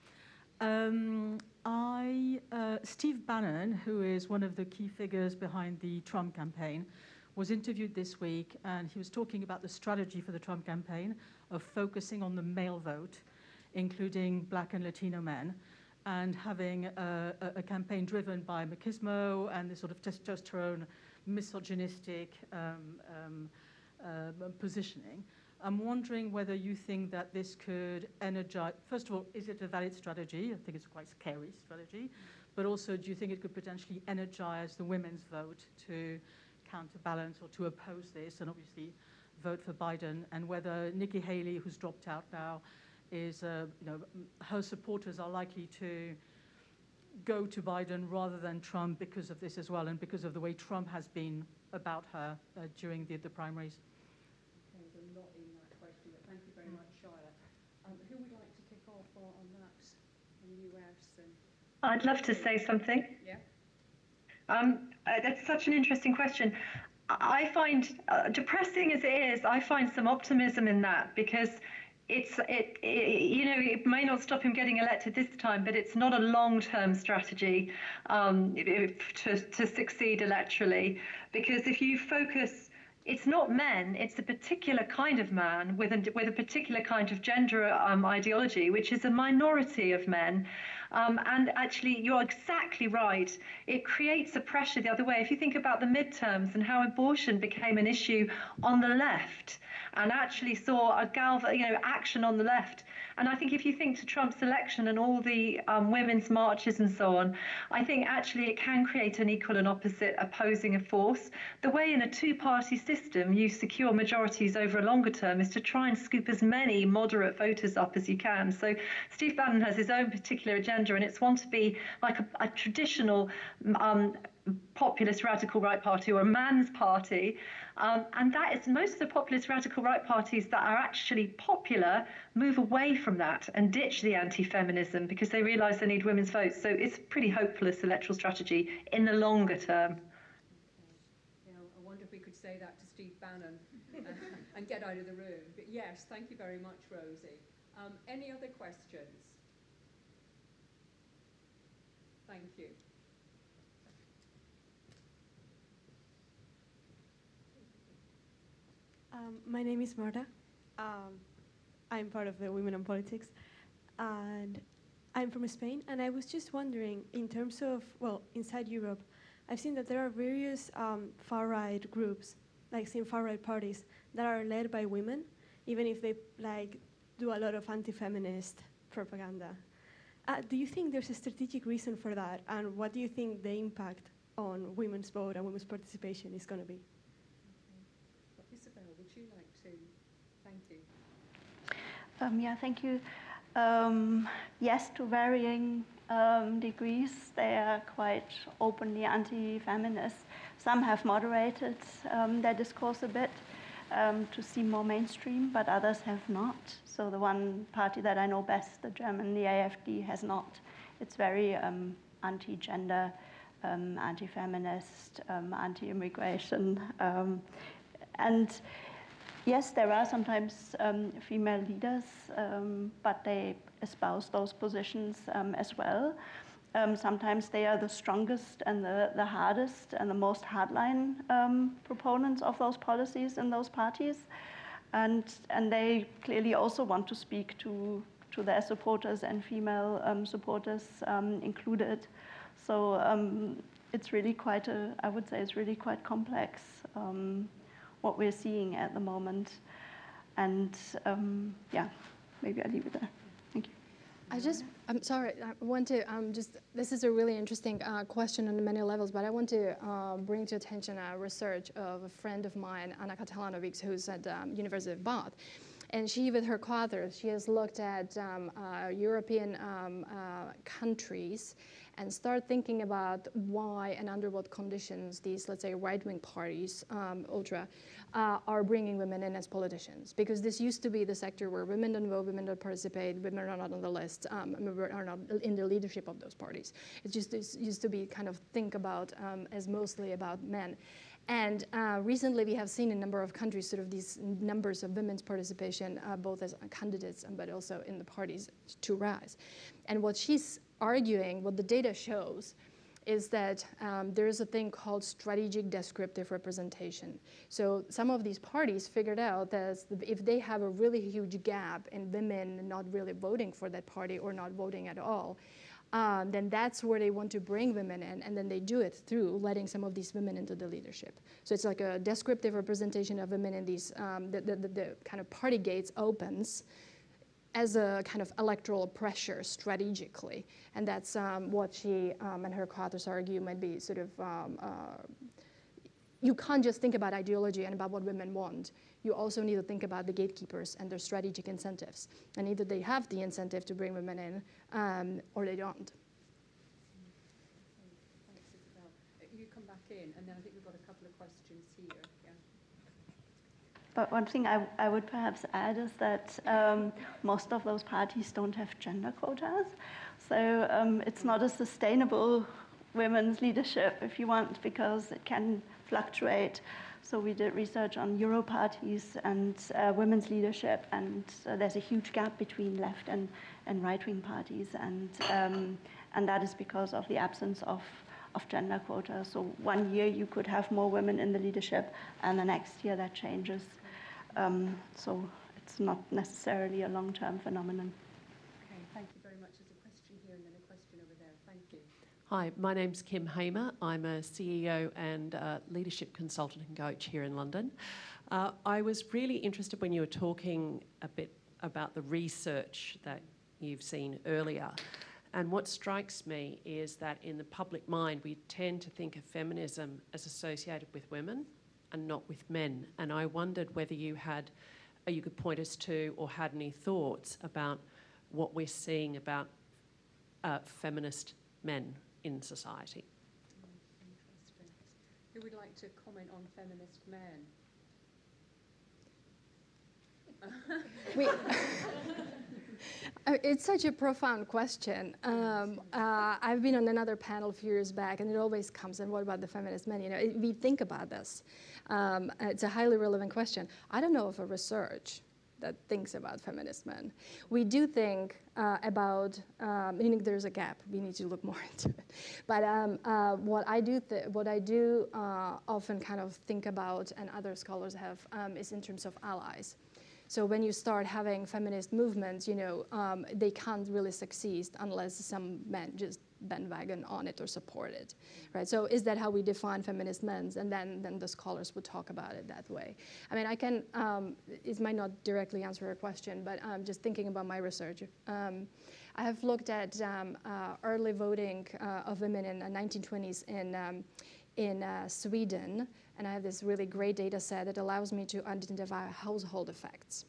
Speaker 7: Steve Bannon, who is one of the key figures behind the Trump campaign, was interviewed this week, and he was talking about the strategy for the Trump campaign of focusing on the male vote, including Black and Latino men, and having a campaign driven by machismo and this sort of testosterone, misogynistic positioning. I'm wondering whether you think that this could energize, first of all, is it a valid strategy? I think it's a quite scary strategy. But also, do you think it could potentially energize the women's vote to counterbalance or to oppose this and obviously vote for Biden? And whether Nikki Haley, who's dropped out now, is, her supporters are likely to go to Biden rather than Trump because of this as well, and because of the way Trump has been about her during the primaries.
Speaker 1: Okay, there's a lot in that question, but thank you very much, Charlotte. Who would like to kick off on that in the US?
Speaker 2: I'd love to say something.
Speaker 1: Yeah.
Speaker 2: That's such an interesting question. I find, depressing as it is, I find some optimism in that, because it may not stop him getting elected this time, but it's not a long-term strategy to succeed electorally, because if you focus, it's not men, it's a particular kind of man with a particular kind of gender ideology, which is a minority of men. And actually, you're exactly right. It creates a pressure the other way. If you think about the midterms and how abortion became an issue on the left, and actually saw action on the left. And I think if you think to Trump's election and all the women's marches and so on, I think actually it can create an equal and opposite opposing force. The way in a two-party system you secure majorities over a longer term is to try and scoop as many moderate voters up as you can. So Steve Bannon has his own particular agenda, and it's one to be like a traditional populist radical right party or a man's party. And that is, most of the populist radical right parties that are actually popular move away from that and ditch the anti-feminism because they realise they need women's votes. So it's a pretty hopeless electoral strategy in the longer term.
Speaker 1: I wonder if we could say that to Steve Bannon and get out of the room. But yes, thank you very much, Rosie. Any other questions? Thank you.
Speaker 8: My name is Marta. I'm part of the Women in Politics, and I'm from Spain. And I was just wondering, in terms of, well, inside Europe, I've seen that there are various far-right groups, like far-right parties, that are led by women, even if they do a lot of anti-feminist propaganda. Do you think there's a strategic reason for that? And what do you think the impact on women's vote and women's participation is going to be?
Speaker 1: Isabel, would you like to? Thank you.
Speaker 4: Yeah, thank you. Yes, to varying degrees, they are quite openly anti-feminist. Some have moderated their discourse a bit to seem more mainstream, but others have not. So the one party that I know best, the German, the AfD, has not. It's very anti-gender, anti-feminist, anti-immigration. And yes, there are sometimes female leaders, but they espouse those positions as well. Sometimes they are the strongest and the hardest and the most hardline proponents of those policies in those parties. And they clearly also want to speak to their supporters and female supporters included. So it's really quite I would say it's really quite complex what we're seeing at the moment. And yeah, maybe I'll leave it there. Thank you.
Speaker 5: I'm sorry, I want to this is a really interesting question on many levels, but I want to bring to attention a research of a friend of mine, Anna Katalanovic, who's at University of Bath. And she, with her co-authors, she has looked at European countries and start thinking about why and under what conditions these, let's say, right-wing parties, ultra, are bringing women in as politicians. Because this used to be the sector where women don't vote, women don't participate, women are not on the list, women are not in the leadership of those parties. It used to be kind of think about as mostly about men. And recently we have seen in a number of countries sort of these numbers of women's participation, both as candidates but also in the parties, to rise. And what she's arguing, what the data shows, is that there is a thing called strategic descriptive representation. So some of these parties figured out that if they have a really huge gap in women not really voting for that party or not voting at all, then that's where they want to bring women in, and then they do it through letting some of these women into the leadership. So it's like a descriptive representation of women in these, the kind of party gates opens as a kind of electoral pressure strategically. And that's what she and her co-authors argue might be sort of, you can't just think about ideology and about what women want. You also need to think about the gatekeepers and their strategic incentives. And either they have the incentive to bring women in or they don't.
Speaker 1: Thanks, Isabel. You come back in, and then I think we've got a couple of questions here. Yeah.
Speaker 4: But one thing I would perhaps add is that most of those parties don't have gender quotas. So it's not a sustainable women's leadership, if you want, because it can fluctuate. So we did research on Euro parties and women's leadership, and there's a huge gap between left and right-wing parties, and that is because of the absence of gender quota. So one year you could have more women in the leadership, and the next year that changes. So it's not necessarily a long-term phenomenon.
Speaker 1: Okay, thank you very much. There's a question here and then a question over there. Thank you.
Speaker 9: Hi, my name's Kim Hamer. I'm a CEO and leadership consultant and coach here in London. I was really interested when you were talking a bit about the research that you've seen earlier. And what strikes me is that in the public mind, we tend to think of feminism as associated with women and not with men. And I wondered whether you could point us to or had any thoughts about what we're seeing about feminist men in society.
Speaker 1: Interesting. Who would like to comment on feminist men?
Speaker 5: It's such a profound question. I've been on another panel a few years back, and it always comes, and what about the feminist men? You know, we think about this. It's a highly relevant question. I don't know of a research that thinks about feminist men. We do think about, meaning there's a gap. We need to look more into it. But what I do often kind of think about, and other scholars have, is in terms of allies. So when you start having feminist movements, you know, they can't really succeed unless some men just bandwagon on it or support it, right? So is that how we define feminist men? And then the scholars would talk about it that way. I mean, I can, it might not directly answer your question, but just thinking about my research. I have looked at early voting of women in the 1920s in Sweden, and I have this really great data set that allows me to identify household effects.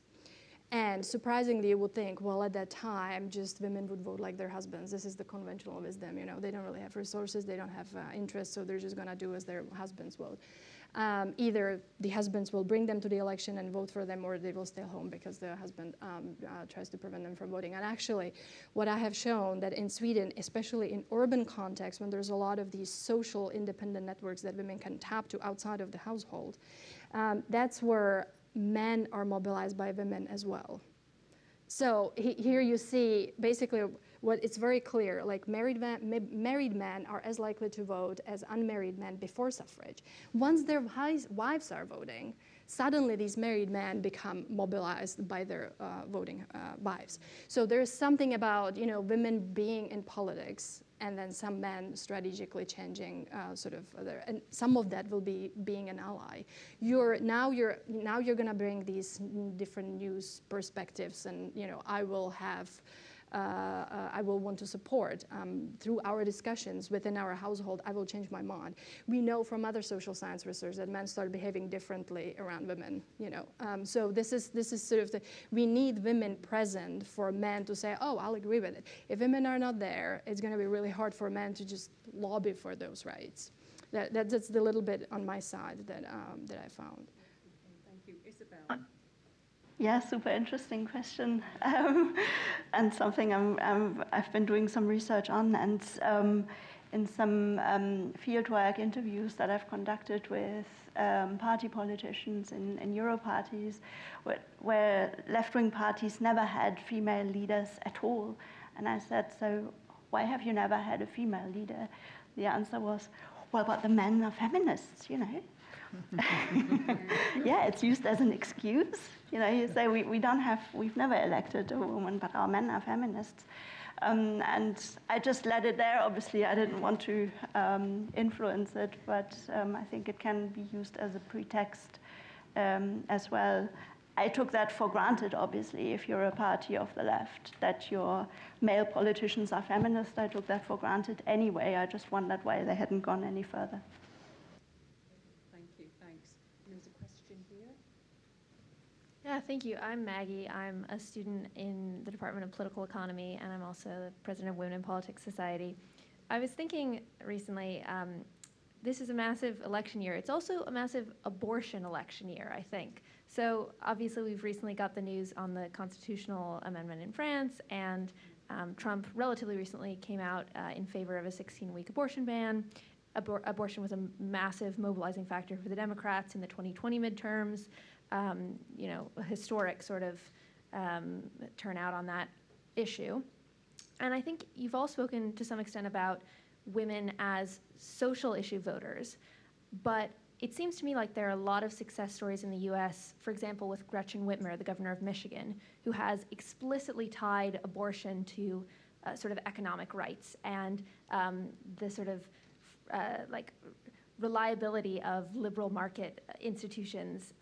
Speaker 5: And surprisingly, you would think, well, at that time, just women would vote like their husbands. This is the conventional wisdom, you know. They don't really have resources, they don't have interests, so they're just gonna do as their husbands vote. Either the husbands will bring them to the election and vote for them, or they will stay home because the husband tries to prevent them from voting. And actually, what I have shown that in Sweden, especially in urban contexts, when there's a lot of these social independent networks that women can tap to outside of the household, that's where men are mobilized by women as well. So here you see basically what it's very clear, like married men are as likely to vote as unmarried men before suffrage. Once their wives are voting, suddenly these married men become mobilized by their voting wives. So there's something about, you know, women being in politics and then some men strategically changing and some of that will be being an ally. Now you're going to bring these different news perspectives, and you know I will want to support through our discussions within our household. I will change my mind. We know from other social science research that men start behaving differently around women. You know, so this is sort of we need women present for men to say, oh, I'll agree with it. If women are not there, it's going to be really hard for men to just lobby for those rights. That's the little bit on my side that I found.
Speaker 1: Thank you, Isabel.
Speaker 4: Yeah, super interesting question, and something I've been doing some research on, and in some fieldwork interviews that I've conducted with party politicians in Euro parties, where left-wing parties never had female leaders at all. And I said, so why have you never had a female leader? The answer was, well, but the men are feminists, you know. Yeah, it's used as an excuse. You know, you say we've never elected a woman, but our men are feminists. And I just let it there. Obviously, I didn't want to influence it, but I think it can be used as a pretext as well. I took that for granted, obviously, if you're a party of the left, that your male politicians are feminist. I took that for granted anyway. I just wondered why they hadn't gone any further.
Speaker 1: Thank you, thanks. There's a question here.
Speaker 10: Yeah, thank you. I'm Maggie. I'm a student in the Department of Political Economy, and I'm also the president of Women in Politics Society. I was thinking recently, this is a massive election year. It's also a massive abortion election year, I think. So obviously we've recently got the news on the constitutional amendment in France, and Trump relatively recently came out in favor of a 16-week abortion ban. Abortion was a massive mobilizing factor for the Democrats in the 2020 midterms. You know, a historic sort of turnout on that issue. And I think you've all spoken to some extent about women as social issue voters, but it seems to me like there are a lot of success stories in the US, for example, with Gretchen Whitmer, the governor of Michigan, who has explicitly tied abortion to sort of economic rights and the sort of like reliability of liberal market institutions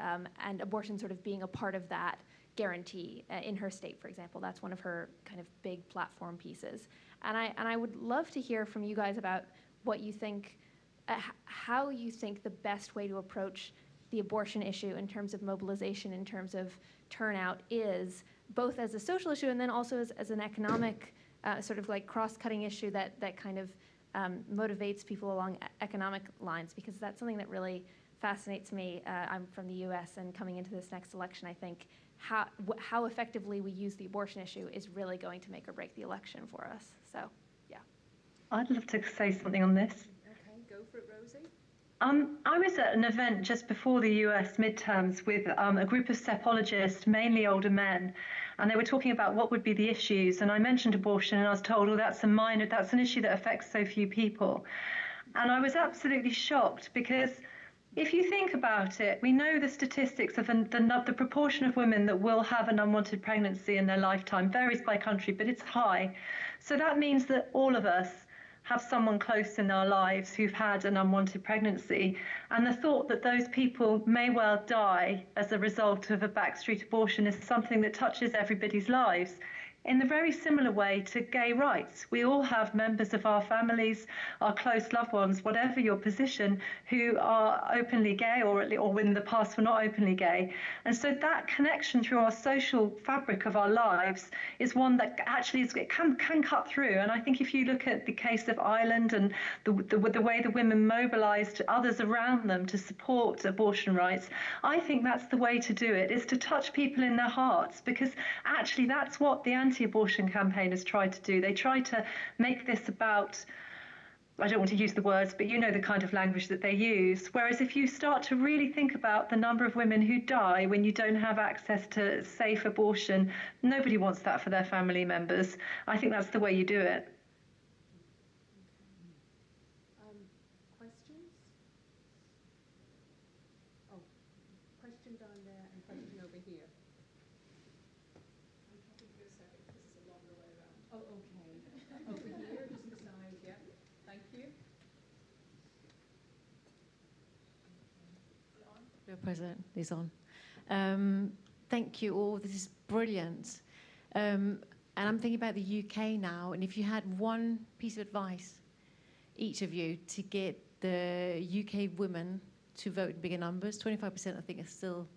Speaker 10: and abortion sort of being a part of that guarantee in her state, for example. That's one of her kind of big platform pieces. And I would love to hear from you guys about what you think, how you think the best way to approach the abortion issue in terms of mobilization, in terms of turnout is, both as a social issue and then also as an economic sort of like cross-cutting issue that kind of motivates people along economic lines, because that's something that really fascinates me. I'm from the US, and coming into this next election, I think how effectively we use the abortion issue is really going to make or break the election for us. So, yeah.
Speaker 2: I'd love to say something on this.
Speaker 1: Okay, go for it, Rosie.
Speaker 2: I was at an event just before the US midterms with a group of stepologists, mainly older men, and they were talking about what would be the issues. And I mentioned abortion, and I was told, well, that's an issue that affects so few people. And I was absolutely shocked because if you think about it, we know the statistics of the proportion of women that will have an unwanted pregnancy in their lifetime varies by country, but it's high. So that means that all of us have someone close in our lives who've had an unwanted pregnancy. And the thought that those people may well die as a result of a backstreet abortion is something that touches everybody's lives. In the very similar way to gay rights, we all have members of our families, our close loved ones, whatever your position, who are openly gay or in the past were not openly gay. And so that connection through our social fabric of our lives is one that actually can cut through. And I think if you look at the case of Ireland and the way the women mobilised others around them to support abortion rights, I think that's the way to do it, is to touch people in their hearts, because actually that's what the anti-abortion campaigners tried to do. They tried to make this about, I don't want to use the words, but you know the kind of language that they use. Whereas if you start to really think about the number of women who die when you don't have access to safe abortion, nobody wants that for their family members. I think that's the way you do it.
Speaker 1: Questions? Oh, question down there and question over here. Oh, okay. Over here, just beside, yeah. Thank you.
Speaker 11: No, President, is on. Thank you all. This is brilliant. And I'm thinking about the UK now, and if you had one piece of advice, each of you, to get the UK women to vote in bigger numbers, 25% I think are still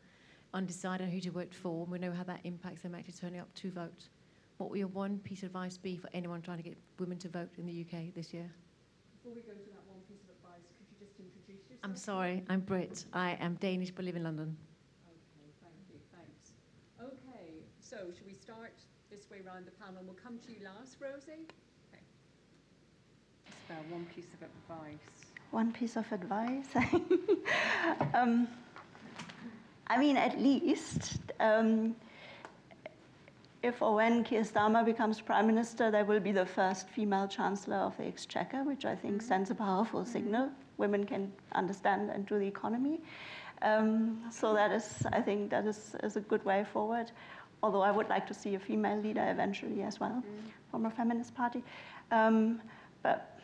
Speaker 11: undecided on who to vote for. We know how that impacts them actually turning up to vote. What will your one piece of advice be for anyone trying to get women to vote in the UK this year?
Speaker 1: Before we go to that one piece of advice, could you just introduce yourself?
Speaker 11: I'm sorry, I'm Brit. I am Danish but live in London.
Speaker 1: Okay, thank you, thanks. Okay, so should we start this way around the panel? We'll come to you last, Rosie. Okay. One piece of advice.
Speaker 4: One piece of advice. I mean, at least, if or when Keir Starmer becomes Prime Minister, there will be the first female Chancellor of the Exchequer, which I think sends a powerful signal. Women can understand and do the economy. So that is, I think that is a good way forward. Although I would like to see a female leader eventually as well from a feminist party. But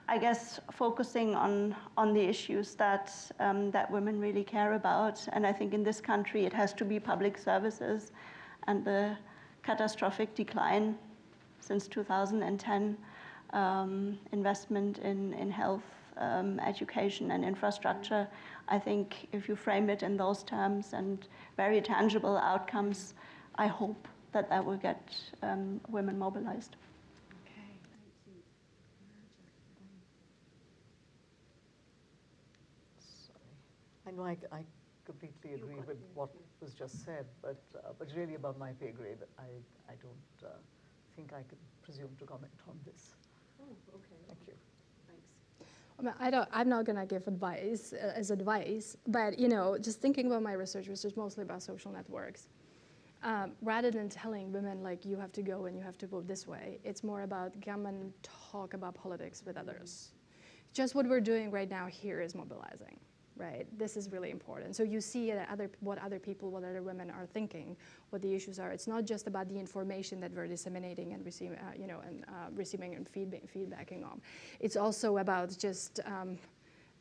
Speaker 4: I guess focusing on the issues that that women really care about. And I think in this country it has to be public services and the catastrophic decline since 2010, investment in health, education and infrastructure. I think if you frame it in those terms and very tangible outcomes, I hope that that will get women mobilized.
Speaker 1: Okay, thank you.
Speaker 3: I know I completely agree with what was just said, but really above my pay grade, I don't think I can presume to comment on this.
Speaker 1: Oh, okay.
Speaker 3: Thank you.
Speaker 1: Thanks.
Speaker 5: I'm not going to give advice as advice, but you know, just thinking about my research, which is mostly about social networks, rather than telling women like you have to go and you have to vote this way, it's more about come and talk about politics with others. Just what we're doing right now here is mobilizing, right? This is really important. So you see what other people, what other women are thinking, what the issues are. It's not just about the information that we're disseminating and receiving, receiving and feedbacking on. It's also about just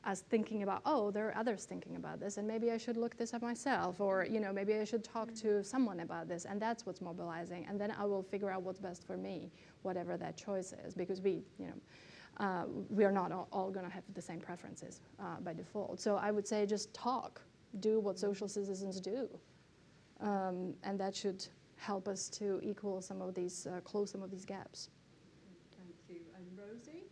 Speaker 5: us thinking about, oh, there are others thinking about this, and maybe I should look this up myself, or maybe I should talk to someone about this, and that's what's mobilizing. And then I will figure out what's best for me, whatever that choice is, because we are not all going to have the same preferences by default. So I would say just talk, do what social citizens do, and that should help us to equal some of these, close some of these gaps.
Speaker 1: Thank you. And Rosie?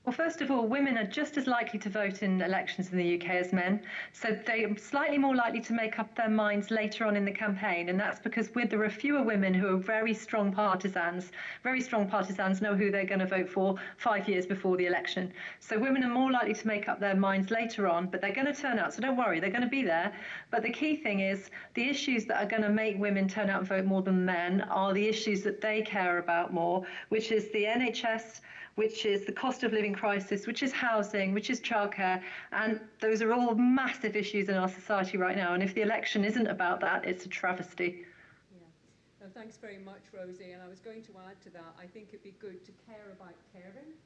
Speaker 2: Well, first of all, women are just as likely to vote in elections in the UK as men. So they're slightly more likely to make up their minds later on in the campaign. And that's because there are fewer women who are very strong partisans. Very strong partisans know who they're going to vote for 5 years before the election. So women are more likely to make up their minds later on, but they're going to turn out. So don't worry, they're going to be there. But the key thing is the issues that are going to make women turn out and vote more than men are the issues that they care about more, which is the NHS, which is the cost of living crisis, which is housing, which is childcare. And those are all massive issues in our society right now. And if the election isn't about that, it's a travesty.
Speaker 1: Yeah. Thanks very much, Rosie. And I was going to add to that, I think it'd be good to care about caring,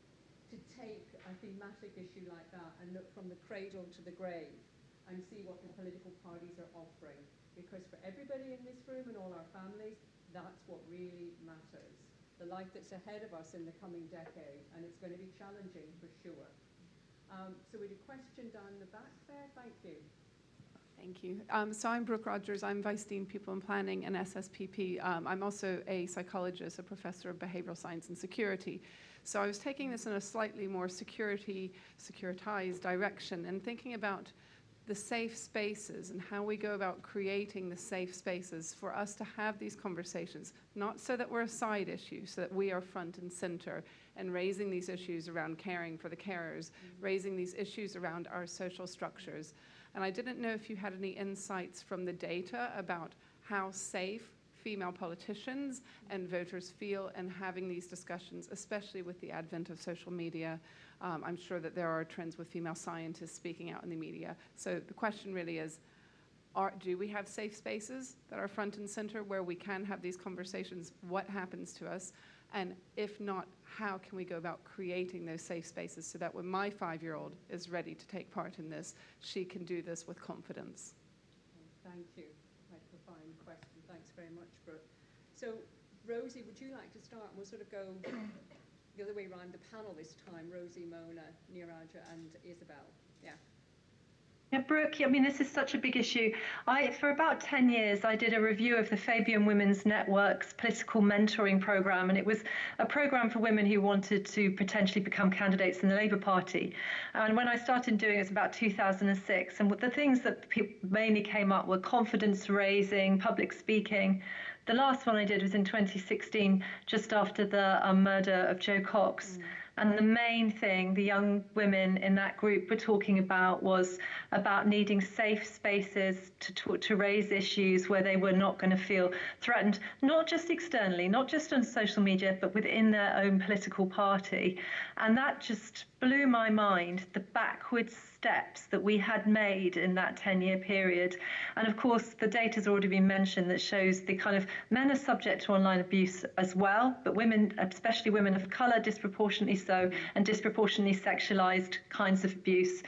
Speaker 1: to take a thematic issue like that and look from the cradle to the grave and see what the political parties are offering. Because for everybody in this room and all our families, that's what really matters. The life that's ahead of us in the coming decade, and it's going to be challenging for sure. So we had a question down the back there. Thank you.
Speaker 12: Thank you. So I'm Brooke Rogers. I'm Vice Dean People and Planning and SSPP. I'm also a psychologist, a professor of behavioral science and security. So I was taking this in a slightly more securitized direction and thinking about the safe spaces and how we go about creating the safe spaces for us to have these conversations, not so that we're a side issue, so that we are front and center and raising these issues around caring for the carers, raising these issues around our social structures. And I didn't know if you had any insights from the data about how safe female politicians and voters feel and having these discussions, especially with the advent of social media. I'm sure that there are trends with female scientists speaking out in the media. So the question really is, do we have safe spaces that are front and center where we can have these conversations? What happens to us? And if not, how can we go about creating those safe spaces so that when my 5-year-old is ready to take part in this, she can do this with confidence?
Speaker 1: Thank you. Quite a profound question. Thanks very much, Brooke. So, Rosie, would you like to start? We'll sort of go the other way around the panel this time. Rosie, Mona, Neeraja, and Isabel. Yeah.
Speaker 2: Yeah, Brooke, I mean, this is such a big issue. For about 10 years, I did a review of the Fabian Women's Network's political mentoring program, and it was a program for women who wanted to potentially become candidates in the Labour Party. And when I started doing it, it was about 2006, and the things that mainly came up were confidence raising, public speaking. The last one I did was in 2016, just after the murder of Jo Cox. And the main thing the young women in that group were talking about was about needing safe spaces to raise issues where they were not going to feel threatened, not just externally, not just on social media, but within their own political party. And that just blew my mind, the backwards steps that we had made in that 10-year period. And of course, the data's already been mentioned that shows the kind of men are subject to online abuse as well, but women, especially women of colour, disproportionately so, and disproportionately sexualised kinds of abuse.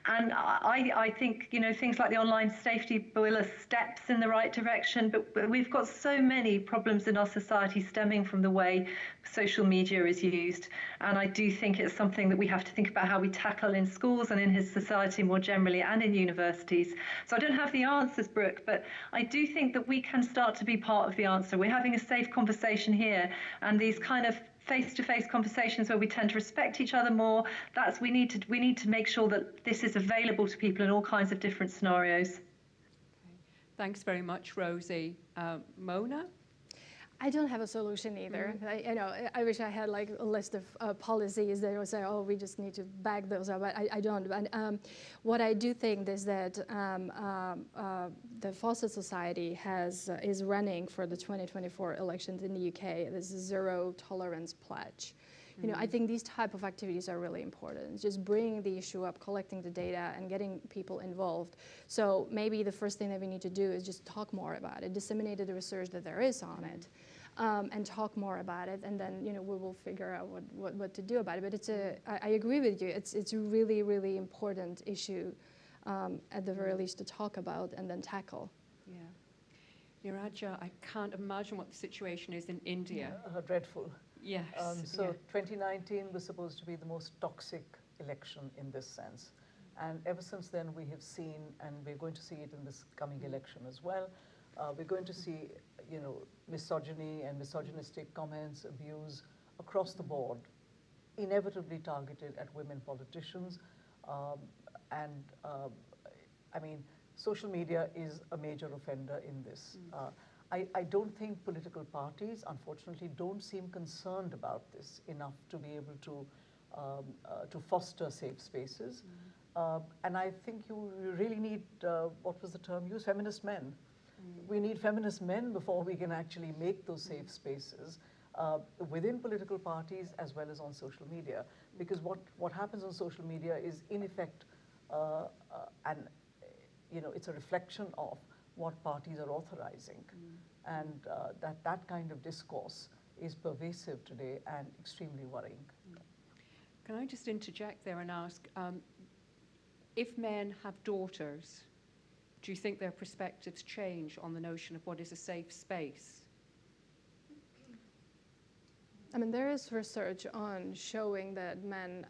Speaker 2: And I think, you know, things like the online safety bill are steps in the right direction, but we've got so many problems in our society stemming from the way social media is used. And I do think it's something that we have to think about how we tackle in schools and in his society more generally and in universities. So I don't have the answers, Brooke, but I do think that we can start to be part of the answer. We're having a safe conversation here, and these kind of face-to-face conversations where we tend to respect each other more. We need to make sure that this is available to people in all kinds of different scenarios.
Speaker 1: Okay. Thanks very much, Rosie. Mona?
Speaker 5: I don't have a solution either. I wish I had like a list of policies that would say, oh, we just need to back those up, but I don't. But what I do think is that the Fawcett Society is running for the 2024 elections in the UK. This is zero tolerance pledge. You know, I think these type of activities are really important. Just bringing the issue up, collecting the data, and getting people involved. So maybe the first thing that we need to do is just talk more about it, disseminate the research that there is on it, and talk more about it, and then we will figure out what to do about it. But I agree with you. It's a really, really important issue, at the very least, to talk about and then tackle.
Speaker 1: Yeah. Neeraja, I can't imagine what the situation is in India.
Speaker 3: Dreadful.
Speaker 1: Yes.
Speaker 3: 2019 was supposed to be the most toxic election in this sense. And ever since then, we have seen, and we're going to see it in this coming election as well, we're going to see, misogyny and misogynistic comments, abuse across the board, inevitably targeted at women politicians. And I mean, social media is a major offender in this. I don't think political parties, unfortunately, don't seem concerned about this enough to be able to foster safe spaces. And I think you really need, what was the term used? Feminist men. We need feminist men before we can actually make those safe spaces within political parties as well as on social media. Because what happens on social media is, in effect, and it's a reflection of what parties are authorizing. And that kind of discourse is pervasive today and extremely worrying.
Speaker 1: Can I just interject there and ask, if men have daughters, do you think their perspectives change on the notion of what is a safe space?
Speaker 5: I mean, there is research on showing that men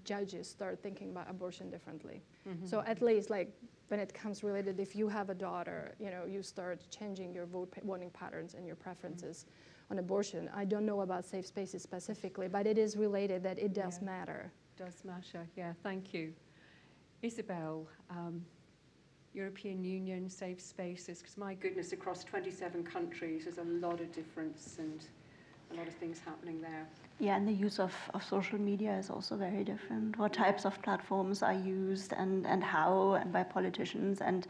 Speaker 5: judges start thinking about abortion differently. So at least, like, when it comes related, if you have a daughter, you start changing your voting patterns and your preferences on abortion. I don't know about safe spaces specifically, but it is related that it does matter.
Speaker 1: Does matter, yeah, thank you. Isabel, European Union, safe spaces, because my goodness, across 27 countries, there's a lot of difference and a lot of things happening there.
Speaker 4: Yeah, and the use of social media is also very different. What types of platforms are used and how, and by politicians and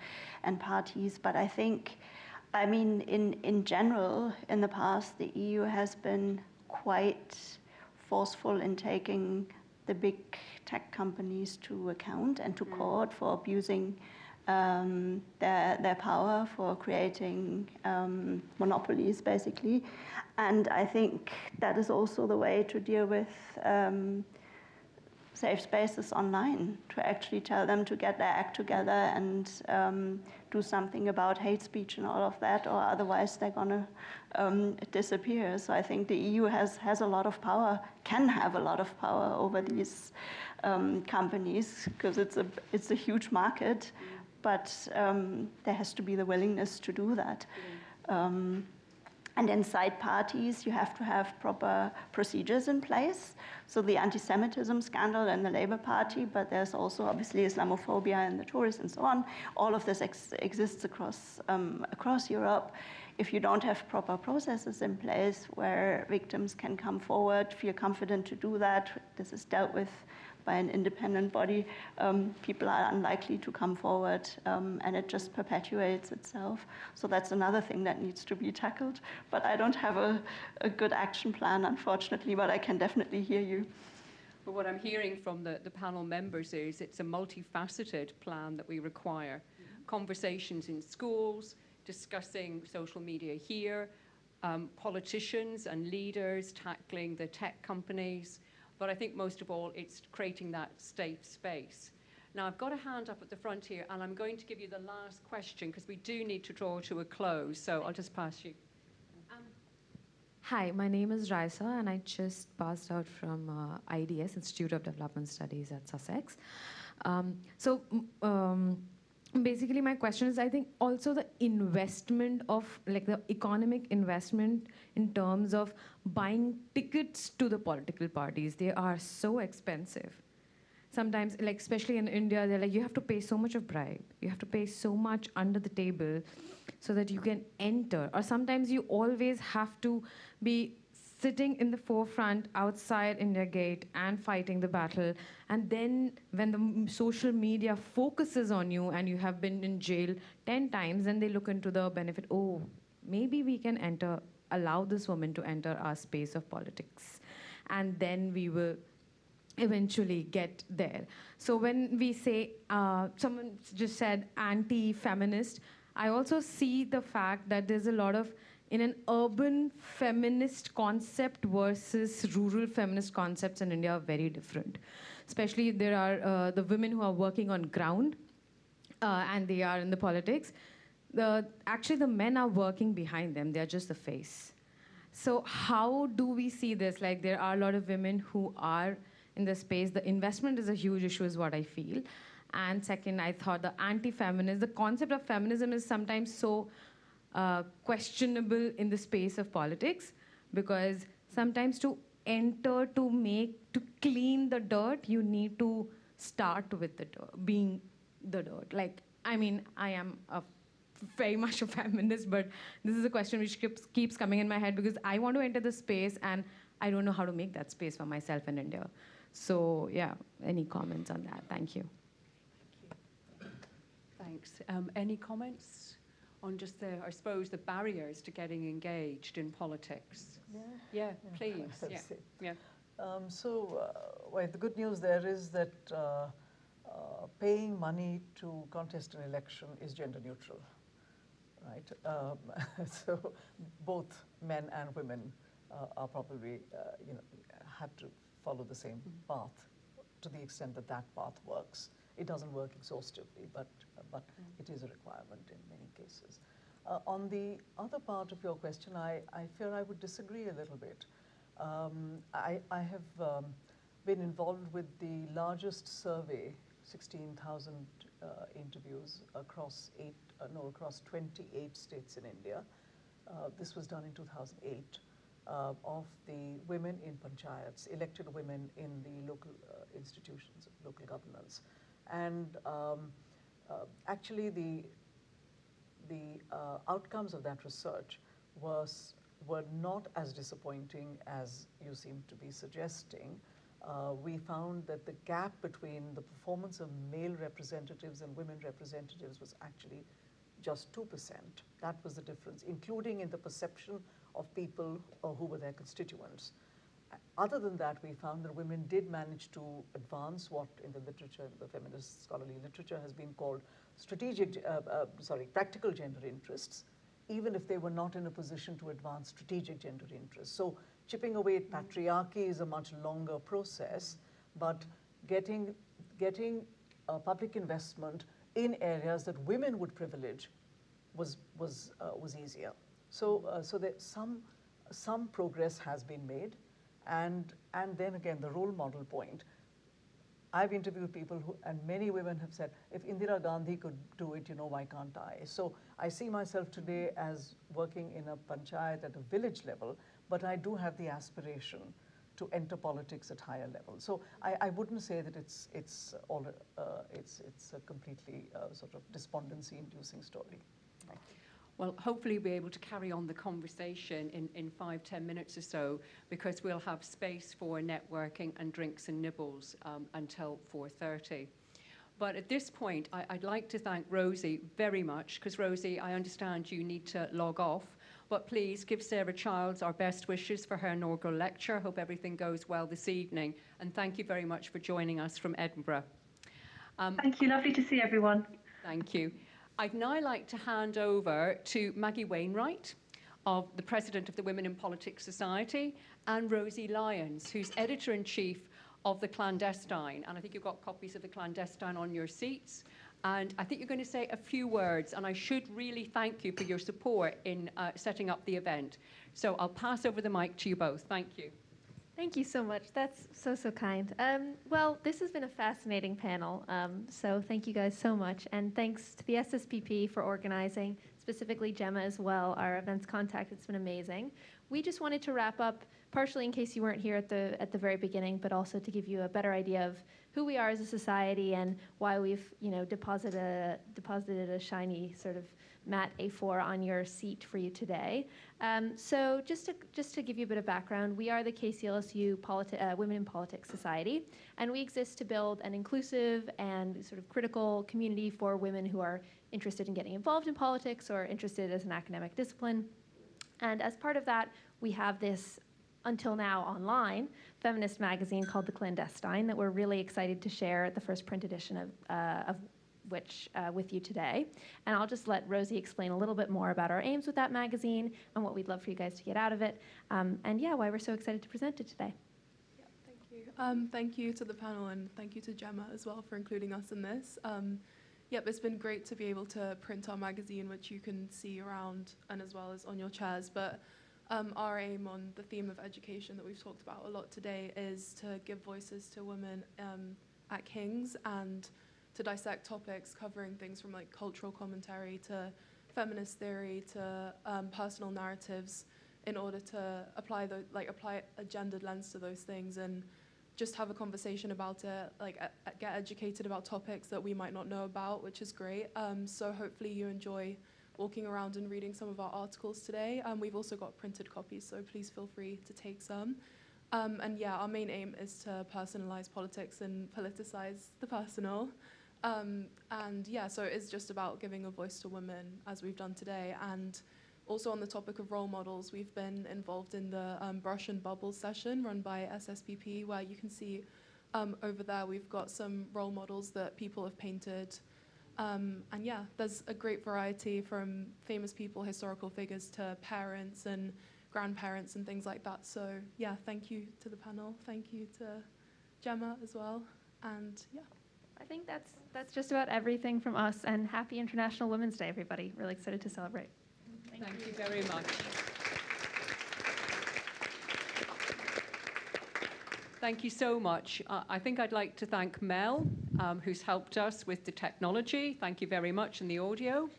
Speaker 4: parties. But I think, I mean, in general, in the past, the EU has been quite forceful in taking the big tech companies to account and to court for abusing their power, for creating monopolies, basically. And I think that is also the way to deal with safe spaces online, to actually tell them to get their act together and do something about hate speech and all of that, or otherwise they're going to disappear. So I think the EU has a lot of power, can have a lot of power over these companies, because it's a huge market, but there has to be the willingness to do that. And inside parties, you have to have proper procedures in place. So the anti-Semitism scandal in the Labour Party, but there's also obviously Islamophobia in the Tories and so on. All of this exists across Europe. If you don't have proper processes in place where victims can come forward, feel confident to do that, this is dealt with by an independent body, people are unlikely to come forward, and it just perpetuates itself. So that's another thing that needs to be tackled. But I don't have a good action plan, unfortunately, but I can definitely hear you.
Speaker 1: Well, what I'm hearing from the panel members is it's a multifaceted plan that we require. Conversations in schools, discussing social media here, politicians and leaders tackling the tech companies, but I think most of all, it's creating that safe space. Now, I've got a hand up at the front here, and I'm going to give you the last question, because we do need to draw to a close, so I'll just pass you.
Speaker 13: Hi, my name is Raisa, and I just passed out from IDS, Institute of Development Studies at Sussex. Basically, my question is, I think also the investment of, like the economic investment in terms of buying tickets to the political parties, they are so expensive. Sometimes, like especially in India, they're like, you have to pay so much of bribe. You have to pay so much under the table so that you can enter. Or sometimes you always have to be sitting in the forefront outside India Gate and fighting the battle. And then when the social media focuses on you and you have been in jail 10 times, then they look into the benefit, oh, maybe we can allow this woman to enter our space of politics. And then we will eventually get there. So when we say, someone just said anti-feminist, I also see the fact that there's a lot of, in an urban feminist concept versus rural feminist concepts in India are very different. Especially there are the women who are working on ground and they are in the politics. Actually, the men are working behind them. They're just the face. So how do we see this? Like, there are a lot of women who are in the space. The investment is a huge issue is what I feel. And second, I thought the anti-feminist, the concept of feminism is sometimes so questionable in the space of politics, because sometimes to enter to clean the dirt, you need to start with the dirt, being the dirt. Like, I mean, I am very much a feminist, but this is a question which keeps coming in my head because I want to enter the space and I don't know how to make that space for myself in India. So yeah, any comments on that? Thank you.
Speaker 1: Thanks. Any comments on just the, I suppose, the barriers to getting engaged in politics? Yeah, please. Yeah.
Speaker 3: Well, the good news there is that paying money to contest an election is gender neutral, right? So both men and women are probably, have to follow the same path to the extent that that path works. It doesn't work exhaustively, but it is a requirement in many cases. On the other part of your question, I fear I would disagree a little bit. I have been involved with the largest survey, 16,000 interviews across 28 states in India. This was done in 2008 of the women in panchayats, elected women in the local institutions of local governance. And actually the outcomes of that research were not as disappointing as you seem to be suggesting. We found that the gap between the performance of male representatives and women representatives was actually just 2%. That was the difference, including in the perception of people who were their constituents. Other than that, we found that women did manage to advance what in the literature, the feminist scholarly literature, has been called practical gender interests, even if they were not in a position to advance strategic gender interests. So chipping away at patriarchy is a much longer process, but getting public investment in areas that women would privilege was easier. So that some progress has been made. And then again, the role model point. I've interviewed people and many women have said, if Indira Gandhi could do it, why can't I? So I see myself today as working in a panchayat at a village level, but I do have the aspiration to enter politics at higher levels. So I wouldn't say that it's a completely sort of despondency-inducing story. Thank you.
Speaker 1: Well, hopefully we'll be able to carry on the conversation in 5-10 minutes or so, because we'll have space for networking and drinks and nibbles until 4:30. But at this point, I'd like to thank Rosie very much, because Rosie, I understand you need to log off, but please give Sarah Childs our best wishes for her inaugural lecture. Hope everything goes well this evening, and thank you very much for joining us from Edinburgh.
Speaker 2: Thank you, lovely to see everyone.
Speaker 1: Thank you. I'd now like to hand over to Maggie Wainwright, the President of the Women in Politics Society, and Rosie Lyons, who's Editor-in-Chief of The Clandestine. And I think you've got copies of The Clandestine on your seats. And I think you're going to say a few words, and I should really thank you for your support in setting up the event. So I'll pass over the mic to you both. Thank you.
Speaker 10: Thank you so much. That's so kind. Well, this has been a fascinating panel, so thank you guys so much. And thanks to the SSPP for organizing, specifically Gemma as well, our events contact. It's been amazing. We just wanted to wrap up, partially in case you weren't here at the very beginning, but also to give you a better idea of who we are as a society and why we've deposited a shiny sort of matte A4 on your seat for you today. So just to give you a bit of background, we are the KCLSU Women in Politics Society, and we exist to build an inclusive and sort of critical community for women who are interested in getting involved in politics or interested as an academic discipline. And as part of that, we have this, until now online, feminist magazine called The Clandestine that we're really excited to share the first print edition of which with you today. And I'll just let Rosie explain a little bit more about our aims with that magazine and what we'd love for you guys to get out of it. And yeah, why we're so excited to present it today.
Speaker 14: Yeah, thank you. Thank you to the panel, and thank you to Gemma as well for including us in this. Yep, it's been great to be able to print our magazine, which you can see around and as well as on your chairs. But our aim on the theme of education that we've talked about a lot today is to give voices to women at King's and to dissect topics covering things from like cultural commentary to feminist theory to personal narratives in order to apply a gendered lens to those things and just have a conversation about it, get educated about topics that we might not know about, which is great. So hopefully you enjoy walking around and reading some of our articles today. We've also got printed copies, so please feel free to take some. And yeah, our main aim is to personalize politics and politicize the personal. And yeah, so it's just about giving a voice to women, as we've done today. And also on the topic of role models, we've been involved in the Brush and Bubbles session run by SSPP, where you can see over there we've got some role models that people have painted. And yeah, there's a great variety from famous people, historical figures, to parents and grandparents and things like that. So yeah, thank you to the panel. Thank you to Gemma as well. And yeah.
Speaker 10: I think that's just about everything from us. And happy International Women's Day, everybody. Really excited to celebrate.
Speaker 1: Thank you very much. Thank you so much. I think I'd like to thank Mel, who's helped us with the technology. Thank you very much, and the audio.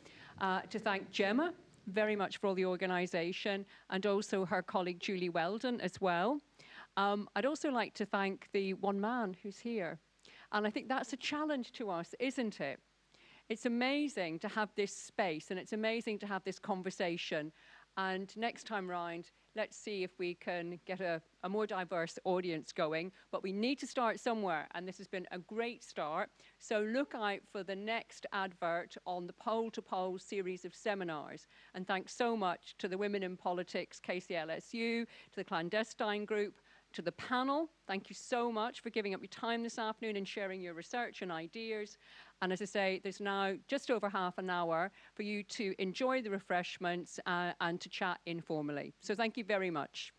Speaker 1: To thank Gemma very much for all the organisation, and also her colleague Julie Weldon as well. I'd also like to thank the one man who's here. And I think that's a challenge to us, isn't it? It's amazing to have this space, and it's amazing to have this conversation. And next time round, let's see if we can get a more diverse audience going. But we need to start somewhere, and this has been a great start. So look out for the next advert on the Pole to Pole series of seminars. And thanks so much to the Women in Politics KCLSU, to the Clandestine Group, to the panel. Thank you so much for giving up your time this afternoon and sharing your research and ideas. And as I say, there's now just over half an hour for you to enjoy the refreshments and to chat informally. So thank you very much.